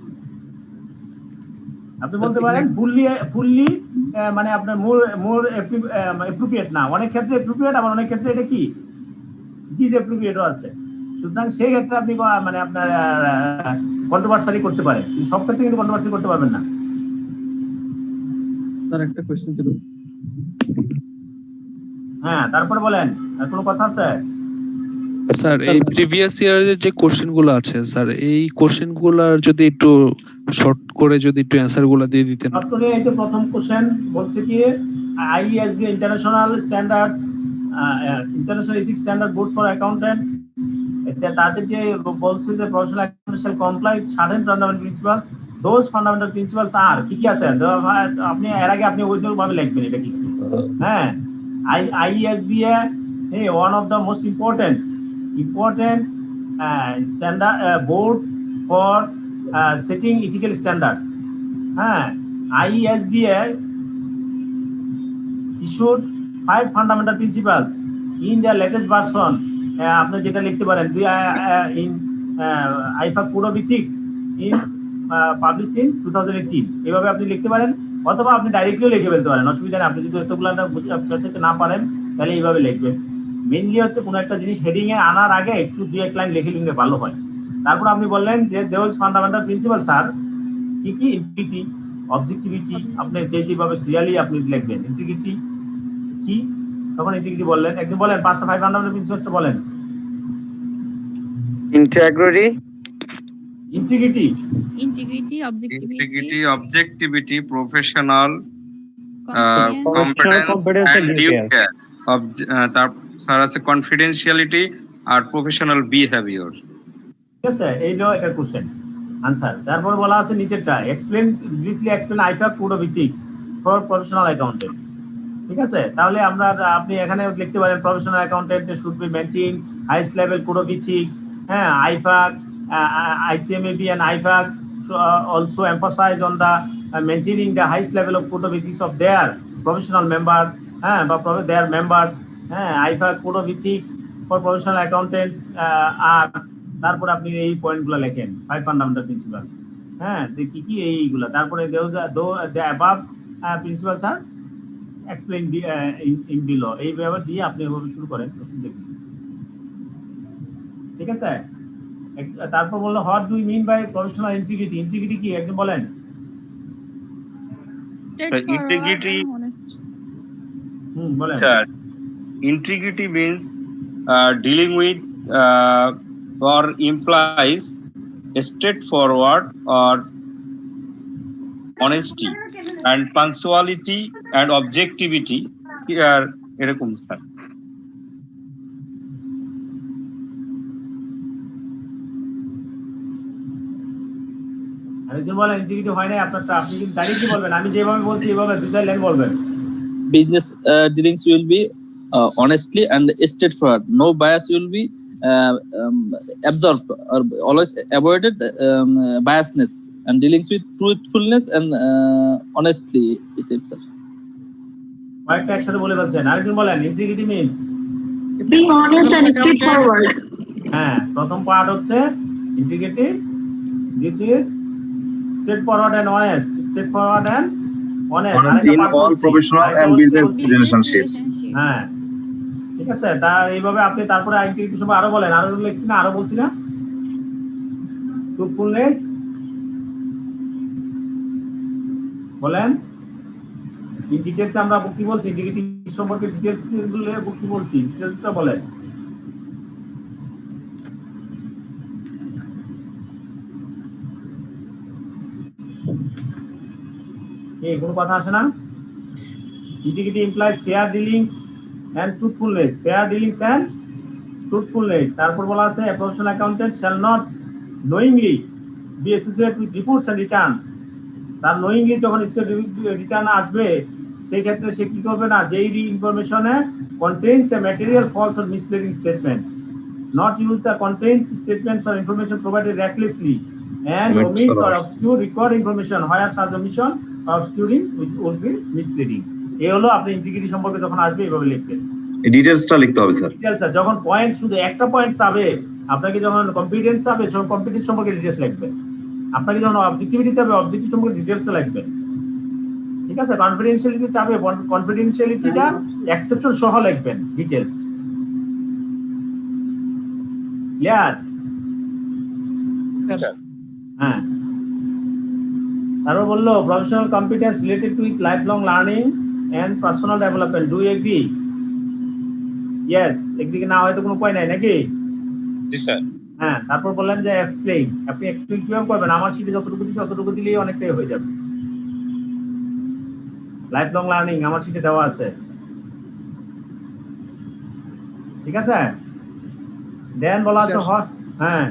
আপনি বলতে পারেন ফুললি মানে আপনার মোর অ্যাপ্রোপ্রিয়েট না, অনেক ক্ষেত্রে অ্যাপ্রোপ্রিয়েট, আবার অনেক ক্ষেত্রে এটা কি ডিস অ্যাপ্রোপ্রিয়েটও আছে। সুতরাং সেই ক্ষেত্রে আপনি মানে আপনার কন্ট্রোভার্সালি করতে পারেন, সব ক্ষেত্রে কিন্তু কন্ট্রোভার্সি করতে পারবেন না। স্যার একটা কোশ্চেন ছিল। হ্যাঁ, তারপরে বলেন, আর কোনো কথা আছে? স্যার এই প্রিভিয়াস ইয়ারের যে কোশ্চেনগুলো আছে স্যার, এই কোশ্চেনগুলোর যদি একটু শর্ট করে যদি একটু অ্যানসারগুলো দিয়ে দিতেন। আপনি এই যে প্রথম কোশ্চেন বলছে কি ISB international standards, international ethics standard boards for accountants, তাদের যে বলছে যে professional accountant shall comply certain fundamental principles, those fundamental principles আর কি আছে আপনি এর আগে আপনি ওইভাবে লিখবেন এটা কি। হ্যাঁ, IESB one of the most important standard board for setting ethical standards. IESB issued 5 fundamental principles in their latest version. আপনি যেটা লিখতে পারেন in IFAC Code of Ethics in published in 2018, এভাবে আপনি লিখতে পারেন, অথবা আপনি ডাইরেক্টলিও লিখে ফেলতে পারেন, অসুবিধা নেই। আপনি যদি এতগুলো না পারেন তাহলে এইভাবে লিখবেন। মেইনলি হচ্ছে কোনো একটা জিনিস হেডিং এ আনার আগে একটু 2-1 লাইন লিখে নিলে ভালো হয়। তারপর আপনি বললেন যে দেওয়াজ ফান্ডামেন্টাল প্রিন্সিপাল স্যার কি কি, ইন্টিগ্রিটি, অবজেক্টিভিটি, আপনি যেভাবে সিরিয়ালি আপনি লিখবেন ইন্টিগ্রিটি কি, তখন ইন্টিগ্রিটি বললেন। একদিন বলেন 5টা 5 ফান্ডামেন্টাল প্রিন্সিপালস বলেন। Integrity, objectivity, professional competence and due care, তার আছে confidentiality আর professional behavior। ঠিক আছে, এইটা একটা কোশ্চেন আনসার। তারপর বলা আছে নিচেরটা briefly explain IFAC Code of Ethics for professional accountant। ঠিক আছে, তাহলে আপনি এখানে লিখতে পারেন professional accountant should be maintain highest level code of ethics. হ্যাঁ, IFAC, ICMAB and IFAC also emphasize on the maintaining the highest level of code of ethics of their professional members, their members. IFAC Code of Ethics for professional accountants আর তারপর আপনি এই পয়েন্টগুলো লেখেন 5 ফান্ডামেন্টাল প্রিন্সিপালস। হ্যাঁ, কি কি এইগুলো, তারপরে the above principles are explained in below, এই ব্যবহার দিয়ে আপনি এভাবে শুরু করেন। ঠিক আছে, তারপর বললো what do you mean by professional integrity. Integrity কি একদম বলেন। Integrity, বলেন sir, integrity means dealing with or implies straightforward or honesty and punctuality and objectivity, এরকম স্যার। আরেকজন বলেন ইন্টিগ্রিটি হয় নাই আপনারটা, আপনি কিন্তু ডাইরেক্টলি বলবেন, আমি যেভাবে বলছি এইভাবে 2-4 লাইন বলবেন। Business dealings will be honestly and straightforward. No bias will be absorbed or always avoided biasness, and dealings with truthfulness and honestly it itself. কয়েকটা একসাথে বলে বলছেন। আরেকজন বলেন integrity means being honest and straightforward. হ্যাঁ, প্রথম পার্ট হচ্ছে integrity, this is straightforward and honest, straightforward and honest in all professional and business relationships. হ্যাঁ, ঠিক আছে। তার এইভাবে আপনি তারপরে ইন্টিগ্রিটি সব আরো বলেন, আরো লিখছি না, আরো বলছি না, ট্রুথফুলনেস বলেন। ইন ডিটেইলস আমরা কি বলছি, ইন্টিগ্রিটি সম্পর্কে ডিটেইলস গুলো কি বলছি, ডিটেইলসটা বলেন। এই কোনো কথা আসে না? Integrity implies fair dealings and truthfulness, fair dealings and truthfulness. তারপর বলা আছে a professional accountant shall not knowingly be associated with reports and returns। তার knowingly যখন রিটার্ন আসবে সেই ক্ষেত্রে সে কি করবে না, যেই ইনফরমেশনে contains a material false or misleading statement, not use the contains statements or information provided recklessly and omits or obscure record information where such omission or obscuring would be misleading। এই হলো আপনি ইন্টিগ্রিটি সম্পর্কে যখন আসবে এইভাবে লিখবেন। এই ডিটেইলসটা লিখতে হবে স্যার। ডিটেইলস যখন পয়েন্ট শুধু একটা পয়েন্ট চাবে আপনাকে, যখন কম্পিটেন্স চাবে তখন কম্পিটেন্স সম্পর্কে ডিটেইলস লিখবেন। আপনাকে যখন অবজেক্টিভিটি চাবে অবজেক্টিভ সম্পর্কে ডিটেইলস লিখবেন, ঠিক আছে। কনফিডেন্সিয়ালিটি চাবে কনফিডেন্সিয়ালিটিটা এক্সেপশন সহ লিখবেন, ডিটেইলস ক্লিয়ার? হ্যাঁ, তারপর বললো professional competence related with life long learning and personal development. Do you agree? Yes, agree না হয়তো কোনো উপায় নাই নাকি? জি স্যার। হ্যাঁ, তারপর বললেন যে এক্সপ্লেইন। আপনি এক্সপ্লেইন কিভাবে করবেন? আমার শীটে যতটুকু দিচ্ছি ততটুকু দিলেই অনেকটাই হয়ে যাবে। লাইফ লং লার্নিং আমার শীটে দেওয়া আছে, ঠিক আছে। দেন বলা আছে হ্যাঁ,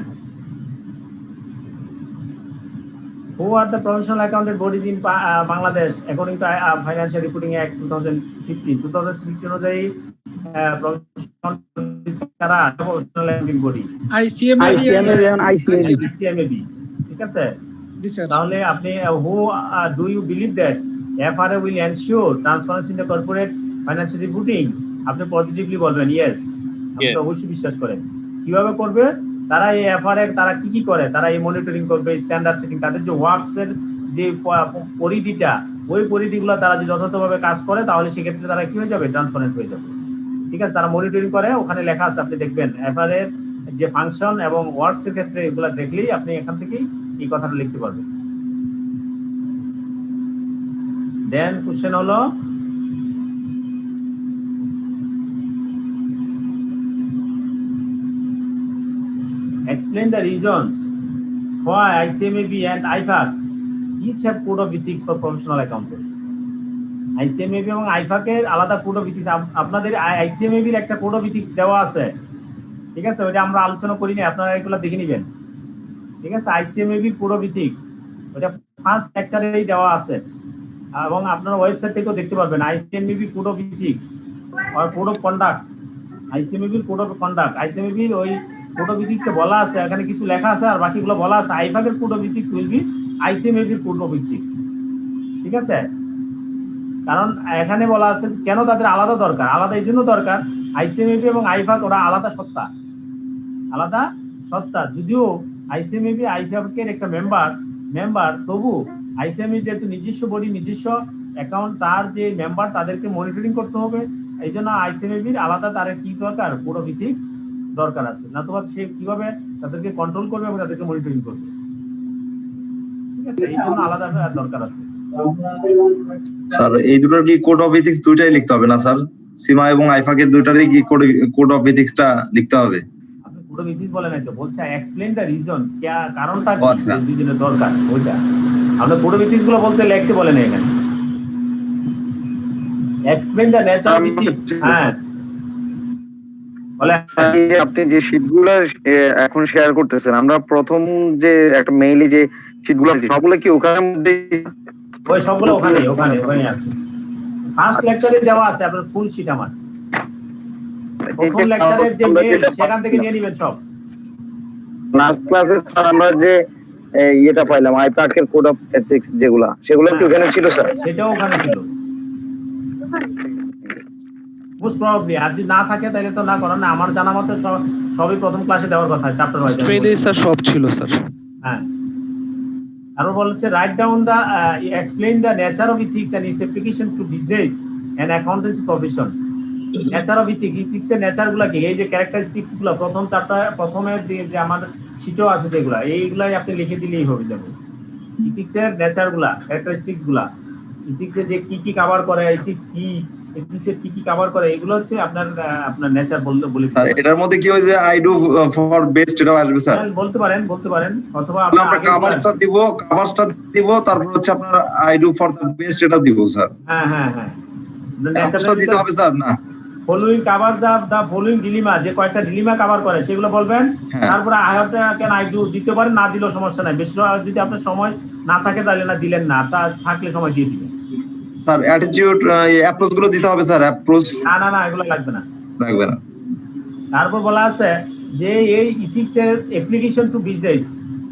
who are the professional accountant bodies in Bangladesh according to Financial Reporting Act 2015 অনুযায়ী professional accounting body ICMAB, ঠিক আছে। তাহলে আপনি who do you believe that FRA will ensure transparency in the corporate financial reporting? আপনি পজিটিভলি বলবেন ইয়েস, আপনি অবশ্যই বিশ্বাস করেন। কিভাবে করবে তারা? এই এফআরএ তারা কি করে, তারা এই মনিটরিং করবে, স্ট্যান্ডার্ড সেটিং, তাদের যে ওয়ার্কস এর যে পরিধিটা, ওই পরিধিগুলো তারা যদি যথাযথভাবে কাজ করে তাহলে সেক্ষেত্রে তারা কি হয়ে যাবে, ট্রান্সপারেন্ট হয়ে যাবে, ঠিক আছে। তারা মনিটরিং করে, ওখানে লেখা আছে, আপনি দেখবেন এফআরএ যে ফাংশন এবং ওয়ার্কস এর ক্ষেত্রে এগুলো দেখলেই আপনি এখান থেকেই এই কথাটা লিখতে পারবেন। দেন কোশ্চেন হলো explain the reasons why ICMAB and IFAC each have code of ethics for professional accountant। ICMAB এবং IFAC এর আলাদা কোড অফ ইথিক্স, আপনাদের ICMAB এর একটা কোড অফ ইথিক্স দেওয়া আছে, ঠিক আছে। ওইটা আমরা আলোচনা করিনি, আপনারা এগুলো দেখে নেবেন, ঠিক আছে। ICMAB কোড অফ ইথিক্স ওইটা ফার্স্ট লেকচারেই দেওয়া আছে এবং আপনারা ওয়েবসাইট থেকেও দেখতে পারবেন। ICMAB কোড অফ ইথিক্স আর code of conduct, ICMAB code of conduct, ICMAB ওই কোড অফ ইথিক্সে বলা আছে, এখানে কিছু লেখা আছে আর বাকিগুলো বলা আছে। IFAC এর code of ethics will be ICMAB এর কোড অফ ইথিক্স, ঠিক আছে। কারণ এখানে বলা আছে কেন তাদের আলাদা দরকার, আলাদা এই জন্য দরকার, ICMAB এবং IFAC ওরা আলাদা সত্তা, আলাদা সত্তা। যদিও ICMAB IFAC এর একটা মেম্বার, তবু ICMAB যেহেতু নিজস্ব বডি, নিজস্ব অ্যাকাউন্ট, তার যে মেম্বার তাদেরকে মনিটরিং করতে হবে, এই জন্য ICMAB আলাদা তার কি দরকার, কোড অফ ইথিক্স দরকার আছে, না তো সে কিভাবে তাদেরকে কন্ট্রোল করবে এবং তাদেরকে মনিটরিং করবে, ঠিক আছে। এই জন্য আলাদা দরকার আছে। স্যার এই দুটোর কি কোড অফ এথিক্স দুইটাই লিখতে হবে না স্যার? সীমা এবং আইফাক এর দুইটারই কি কোড অফ এথিক্সটা লিখতে হবে? আপনি কোড অফ এথিক্স বলেন নাই তো, বলছে এক্সপ্লেইন দ্য রিজন, কারণটা কি দুজনের দরকার, ওইটা আমরা কোড অফ এথিক্স গুলো বলতে লিখতে বলেন এখানে। Explain the nature of ethics. হ্যাঁ আপনি যে শীটগুলো এখন শেয়ার করতেছেন, আমরা প্রথম যে একটা মেইলে যে শীটগুলো সবগুলো কি ওখানে মধ্যে ওই সবগুলো ওখানে আছে। ফার্স্ট লেকচারে দেওয়া আছে আপনার ফুল শীট আমার। প্রথম লেকচারের যে মেইল সেখান থেকে নিয়ে নেবেন সব। লাস্ট ক্লাসে স্যার আমরা যে এটা পাইলাম আইপ্যাকের কোড অফ এথিক্স যেগুলা সেগুলো কি ওখানে ছিল স্যার? সেটাও ওখানে ছিল মোস্ট প্রবাবলি। আর যদি না থাকে তাহলে তো না করার না। আমার জানা মতে সবই প্রথম ক্লাসে দেওয়ার কথা চ্যাপ্টার ওয়াইজ। ট্রেডে স্যার সব ছিল স্যার। হ্যাঁ আর বলছে write down the explain the nature of ethics and its application to business and accountancy profession. Nature of ethics এর নেচার গুলা কি, এই যে ক্যারেক্টারিস্টিক্স গুলো প্রথম চ্যাপ্টার প্রথমে যে আমাদের শীটও আছে যেগুলা এইগুলাই আপনি লিখে দিলেই হবে। যেমন ইথিক্স এর নেচার গুলা, ক্যারেক্টারিস্টিক্স গুলা, ইথিক্স এর যে কি কভার করে, ইথিক্স কি, ইথিক্স এর কি কভার করে, এগুলো হচ্ছে আপনার নেচার বলে স্যার। এটার মধ্যে কি হয় যে আই ডু ফর বেস্ট এটাও আসবে স্যার? বলতে পারেন অথবা আমরা কভারটা দিব তারপর হচ্ছে আপনার I do for the best এটা দিব স্যার। হ্যাঁ নেচারটা দিতে হবে স্যার না? ফলোইং কভার দা ফলোইং ডিলিমা, যে কয়টা ডিলিমা কভার করে সেগুলো বলবেন। তারপরে I have can I do দিতে পারেন, না দিলেও সমস্যা নাই। বেশি যদি আপনার সময় না থাকে তাহলে না দিলেন না, তা থাকলে সময় দিয়ে দিবেন স্যার। অ্যাটিটিউড অ্যাপ্রোচ গুলো দিতে হবে স্যার? অ্যাপ্রোচ না এগুলো লাগবে না। তারপর বলা আছে যে এই ইথিক্স এর অ্যাপ্লিকেশন টু বিজনেস,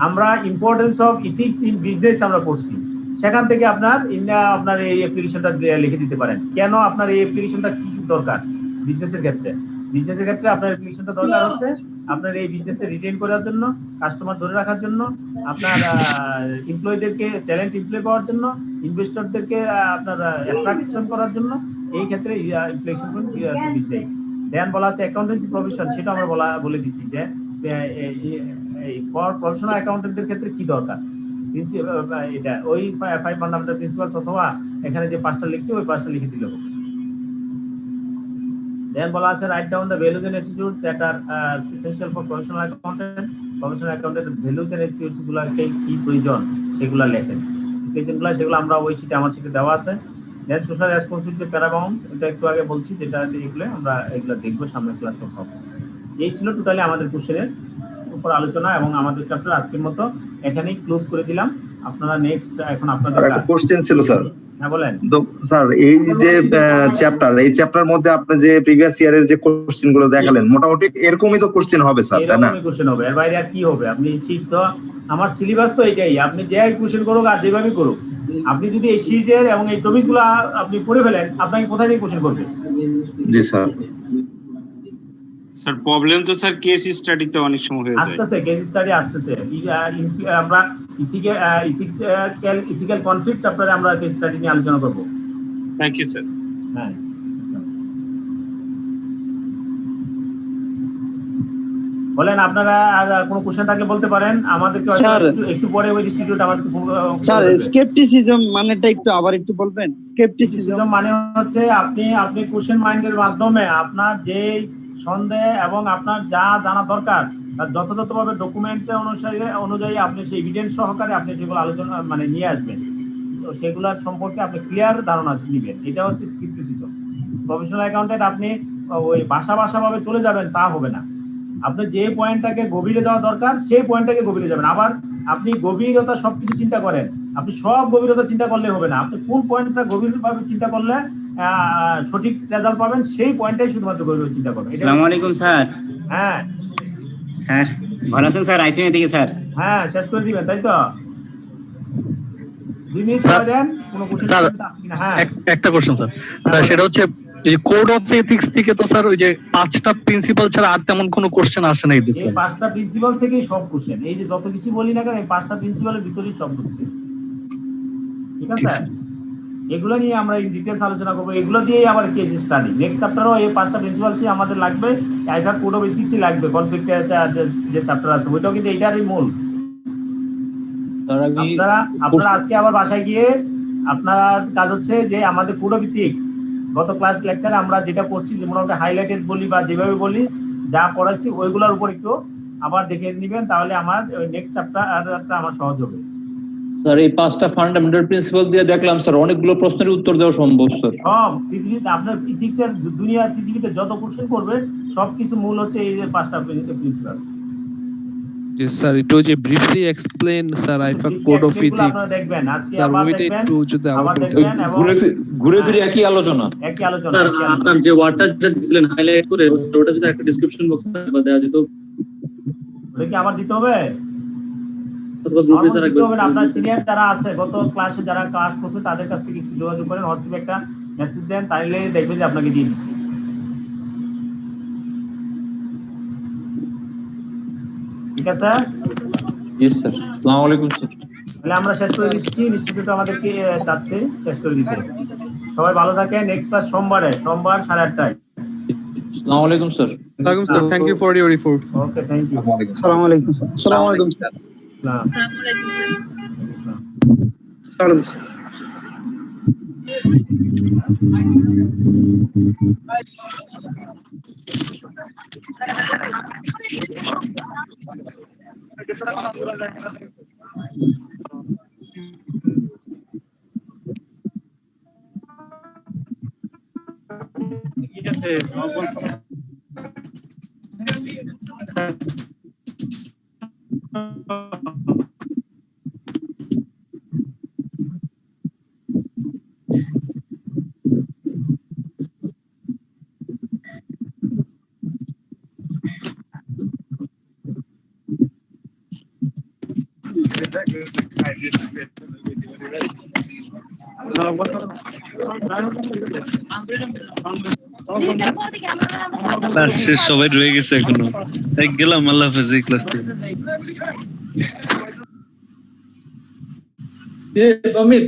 আমরা importance of ethics in business আমরা পড়ছি। সেখান থেকে আপনার এই অ্যাপ্লিকেশনটা লিখে দিতে পারেন। কেন আপনার এই অ্যাপ্লিকেশনটা কি দরকার বিজনেসের ক্ষেত্রে? বিজনেসের ক্ষেত্রে আপনার অ্যাপ্লিকেশনটা দরকার হচ্ছে আপনার এই বিজনেসে রিটেইন করার জন্য, কাস্টমার ধরে রাখার জন্য, আপনার এমপ্লয়ীদেরকে ট্যালেন্ট এমপ্লয় পাওয়ার জন্য, ইনভেস্টরদেরকে আপনার অ্যাট্রাকশন করার জন্য। এই ক্ষেত্রে অ্যাপ্লিকেশন বিজনেস। দেন বলা আছে অ্যাকাউন্টেন্সি প্রফেশন, সেটা আমরা বলে দিছি যে প্রফেশনাল অ্যাকাউন্টেন্টদের ক্ষেত্রে কি দরকার। এটা ওই 5 ফান্ডামেন্টাল প্রিন্সিপালস অথবা এখানে যে 5টা লিখছি ওই 5টা লিখে দিলেও। দেন বলা আছে write down the values and attitude that are essential for professional accountant. Professional অ্যাকাউন্টেন্টের ভ্যালুজ এন্ড অ্যাটিটিউডস গুলো কি প্রয়োজন সেগুলো লেখেন। সেগুলো আমরা ওই শীটে আমার শীটে দেওয়া আছে। দেন সোশ্যাল রেসপন্সিবিলিটি প্যারাবাউন্ড, এটা একটু আগে বলছি, যেটা এগুলো আমরা দেখবো সামনের ক্লাসে হবে। এই ছিল টোটালি আমাদের কোশ্চেনের উপর আলোচনা এবং আমাদের চ্যাপ্টার আজকের মতো এখানেই ক্লোজ করে দিলাম। আপনারা নেক্সট এখন আপনাদের একটা কোশ্চেন ছিল স্যার। হ্যাঁ বলেন। তো স্যার এই যে চ্যাপ্টার মধ্যে আপনি যে প্রিভিয়াস ইয়ারের যে কোশ্চেন গুলো দেখালেন মোটামুটি এরকমই তো কোশ্চেন হবে স্যার, তাই না? এরকমই কোশ্চেন হবে, এর বাইরে আর কি হবে? আপনি শীট তো আমার সিলেবাস তো এটাই, আপনি যে কোশ্চেন করুক আর যেভাবে করুক, আপনি যদি এই শীটের এবং এই টপিকগুলো আপনি পড়ে ফেলেন, আপনাকে কোথায় থেকে কোশ্চেন করবে? জি স্যার। স্যার প্রবলেম তো স্যার কেস স্টাডিতে অনেক সময় হয়ে যায়। আসতেছে কেস স্টাডি আসতেছে। আমরা ইথিক্যাল কনফ্লিক্ট চ্যাপ্টারে আমরা কেস স্টাডি নিয়ে আলোচনা করব। Thank you sir. হ্যাঁ বলেন, আপনারা আর কোনো কোশ্চেন থাকলে বলতে পারেন আমাদেরকে। একটু পরে ওই ইনস্টিটিউট আমাদের স্যার স্কেপটিসিজম মানেটা একটু আবার একটু বলবেন? স্কেপটিসিজম মানে হচ্ছে আপনি কোশ্চেন মাইন্ডের মাধ্যমে আপনার যে সন্দেহ এবং আপনার যা জানা দরকার তার যথাযথভাবে ডকুমেন্ট অনুযায়ী আপনি সেই এভিডেন্স সহকারে আপনি সেগুলো আলোচনা নিয়ে আসবেন। তো সেগুলোর সম্পর্কে আপনি ক্লিয়ার ধারণা নেবেন। এটা হচ্ছে স্কেপটিসিজম। প্রফেশনাল অ্যাকাউন্টেন্ট আপনি ওই ভাষাভাবে চলে যাবেন তা হবে না। আপনি যে পয়েন্টটাকে গভীরে যাওয়া দরকার সেই পয়েন্টটাকে গভীরে যাবেন। আবার আপনি গভীরতা সবকিছু চিন্তা করেন, আপনি সব গভীরতা চিন্তা করলে হবে না। আপনি কোন পয়েন্টটা গভীরভাবে চিন্তা করলে সঠিক রেজাল্ট পাবেন সেই পয়েন্টটাই শুধুমাত্র গভীরভাবে চিন্তা করবেন। আসসালামু আলাইকুম স্যার। হ্যাঁ স্যার ভালো আছেন স্যার? আইসিইউ থেকে স্যার। হ্যাঁ শেষ করে দিবেন তাই তো? 2 মিনিট সময় দেন। কোনো কোশ্চেন আছে কিনা? হ্যাঁ একটা কোশ্চেন স্যার। স্যার সেটা হচ্ছে এই কোড অফ এথিক্স থেকে তো স্যার ওই যে 5টা প্রিন্সিপাল ছাড়া আর তেমন কোনো কোশ্চেন আসে না। এই 5টা প্রিন্সিপাল থেকেই সব কোশ্চেন, এই যে যত কিছু বলি না কেন এই 5টা প্রিন্সিপালের ভিতরেই সব কোশ্চেন। ঠিক আছে, এগুলো নিয়ে আমরা ডিটেইলস আলোচনা করব। এগুলো দিয়েই আবার কেস স্টাডি নেক্সট চ্যাপ্টারও এই 5টা প্রিন্সিপালসই আমাদের লাগবে। আইফা কোড অফ এথিক্সই লাগবে। কনফ্লিক্টের যে চ্যাপ্টার আছে ওইটাও কিন্তু এটারই মূল। আপনারা আজকে আবার বাসায় গিয়ে আপনার কাজ হচ্ছে যে আমাদের কোড অফ এথিক্স গত ক্লাস লেকচারে আমরা যেটা করছি মোটামুটি হাইলাইটেড বলি বা যেভাবে বলি যা পড়াচ্ছি ওইগুলোর উপর একটু আবার দেখে নেবেন, তাহলে আমার নেক্সট চ্যাপ্টারটা আমার সহজ হবে। স্যার এই 5টা ফান্ডামেন্টাল প্রিন্সিপাল দিয়ে দেখলাম স্যার অনেকগুলো প্রশ্নের উত্তর দেওয়া সম্ভব স্যার। সব পৃথিবীতে আপনার ইথিক্সের দুনিয়ার পৃথিবীতে যত কোশ্চেন করবে সবকিছু মূল হচ্ছে এই যে 5টা principal. Yes, sir. It was a briefly explain, sir. IFAC code of ethics. আপনারা দেখবেন আজকে Sir, আবার ওইটা দেখবেন একটু যদি আবার আবার দেখবেন এবং ঘুরে ফিরে একই আলোচনা। স্যার আপনার যে ওয়ার্ডটা যেটা দিছিলেন হাইলাইট করে ওটা যদি একটা ডেসক্রিপশন বক্সে দেওয়া যেত ওটা কি আবার দিতে হবে অথবা গ্রুপে স্যার দিতে হবে না। আপনার সিনিয়র যারা আছে গত ক্লাসে যারা ক্লাস করছে তাদের কাছ থেকে একটু যোগাযোগ করেন, হোয়াটসঅ্যাপে একটা মেসেজ দেন, তাইলে দেখবেন যে আপনাকে দিয়ে দিচ্ছি। ঠিক আছে ইয়েস স্যার। আসসালামু আলাইকুম স্যার। তাহলে আমরা শেষ করে দিচ্ছি, নিশ্চিত আমাদেরকে চাচ্ছে শেষ করে দিতে। সবাই ভালো থাকেন। নেক্সট ক্লাস সোমবার 8:30টায়। আসসালামু আলাইকুম স্যার। ওয়ালাইকুম sir, thank you for your report. Okay, thank you. আসসালামু আলাইকুম স্যার। আসসালামু আলাইকুম স্যার। আসসালামু আলাইকুম। ঠিক আছে। ক্লাস শেষ, সবাই রয়ে গেছে এখনো। গেলাম, আল্লাহ হাফেজ এই ক্লাস থেকে। অমিত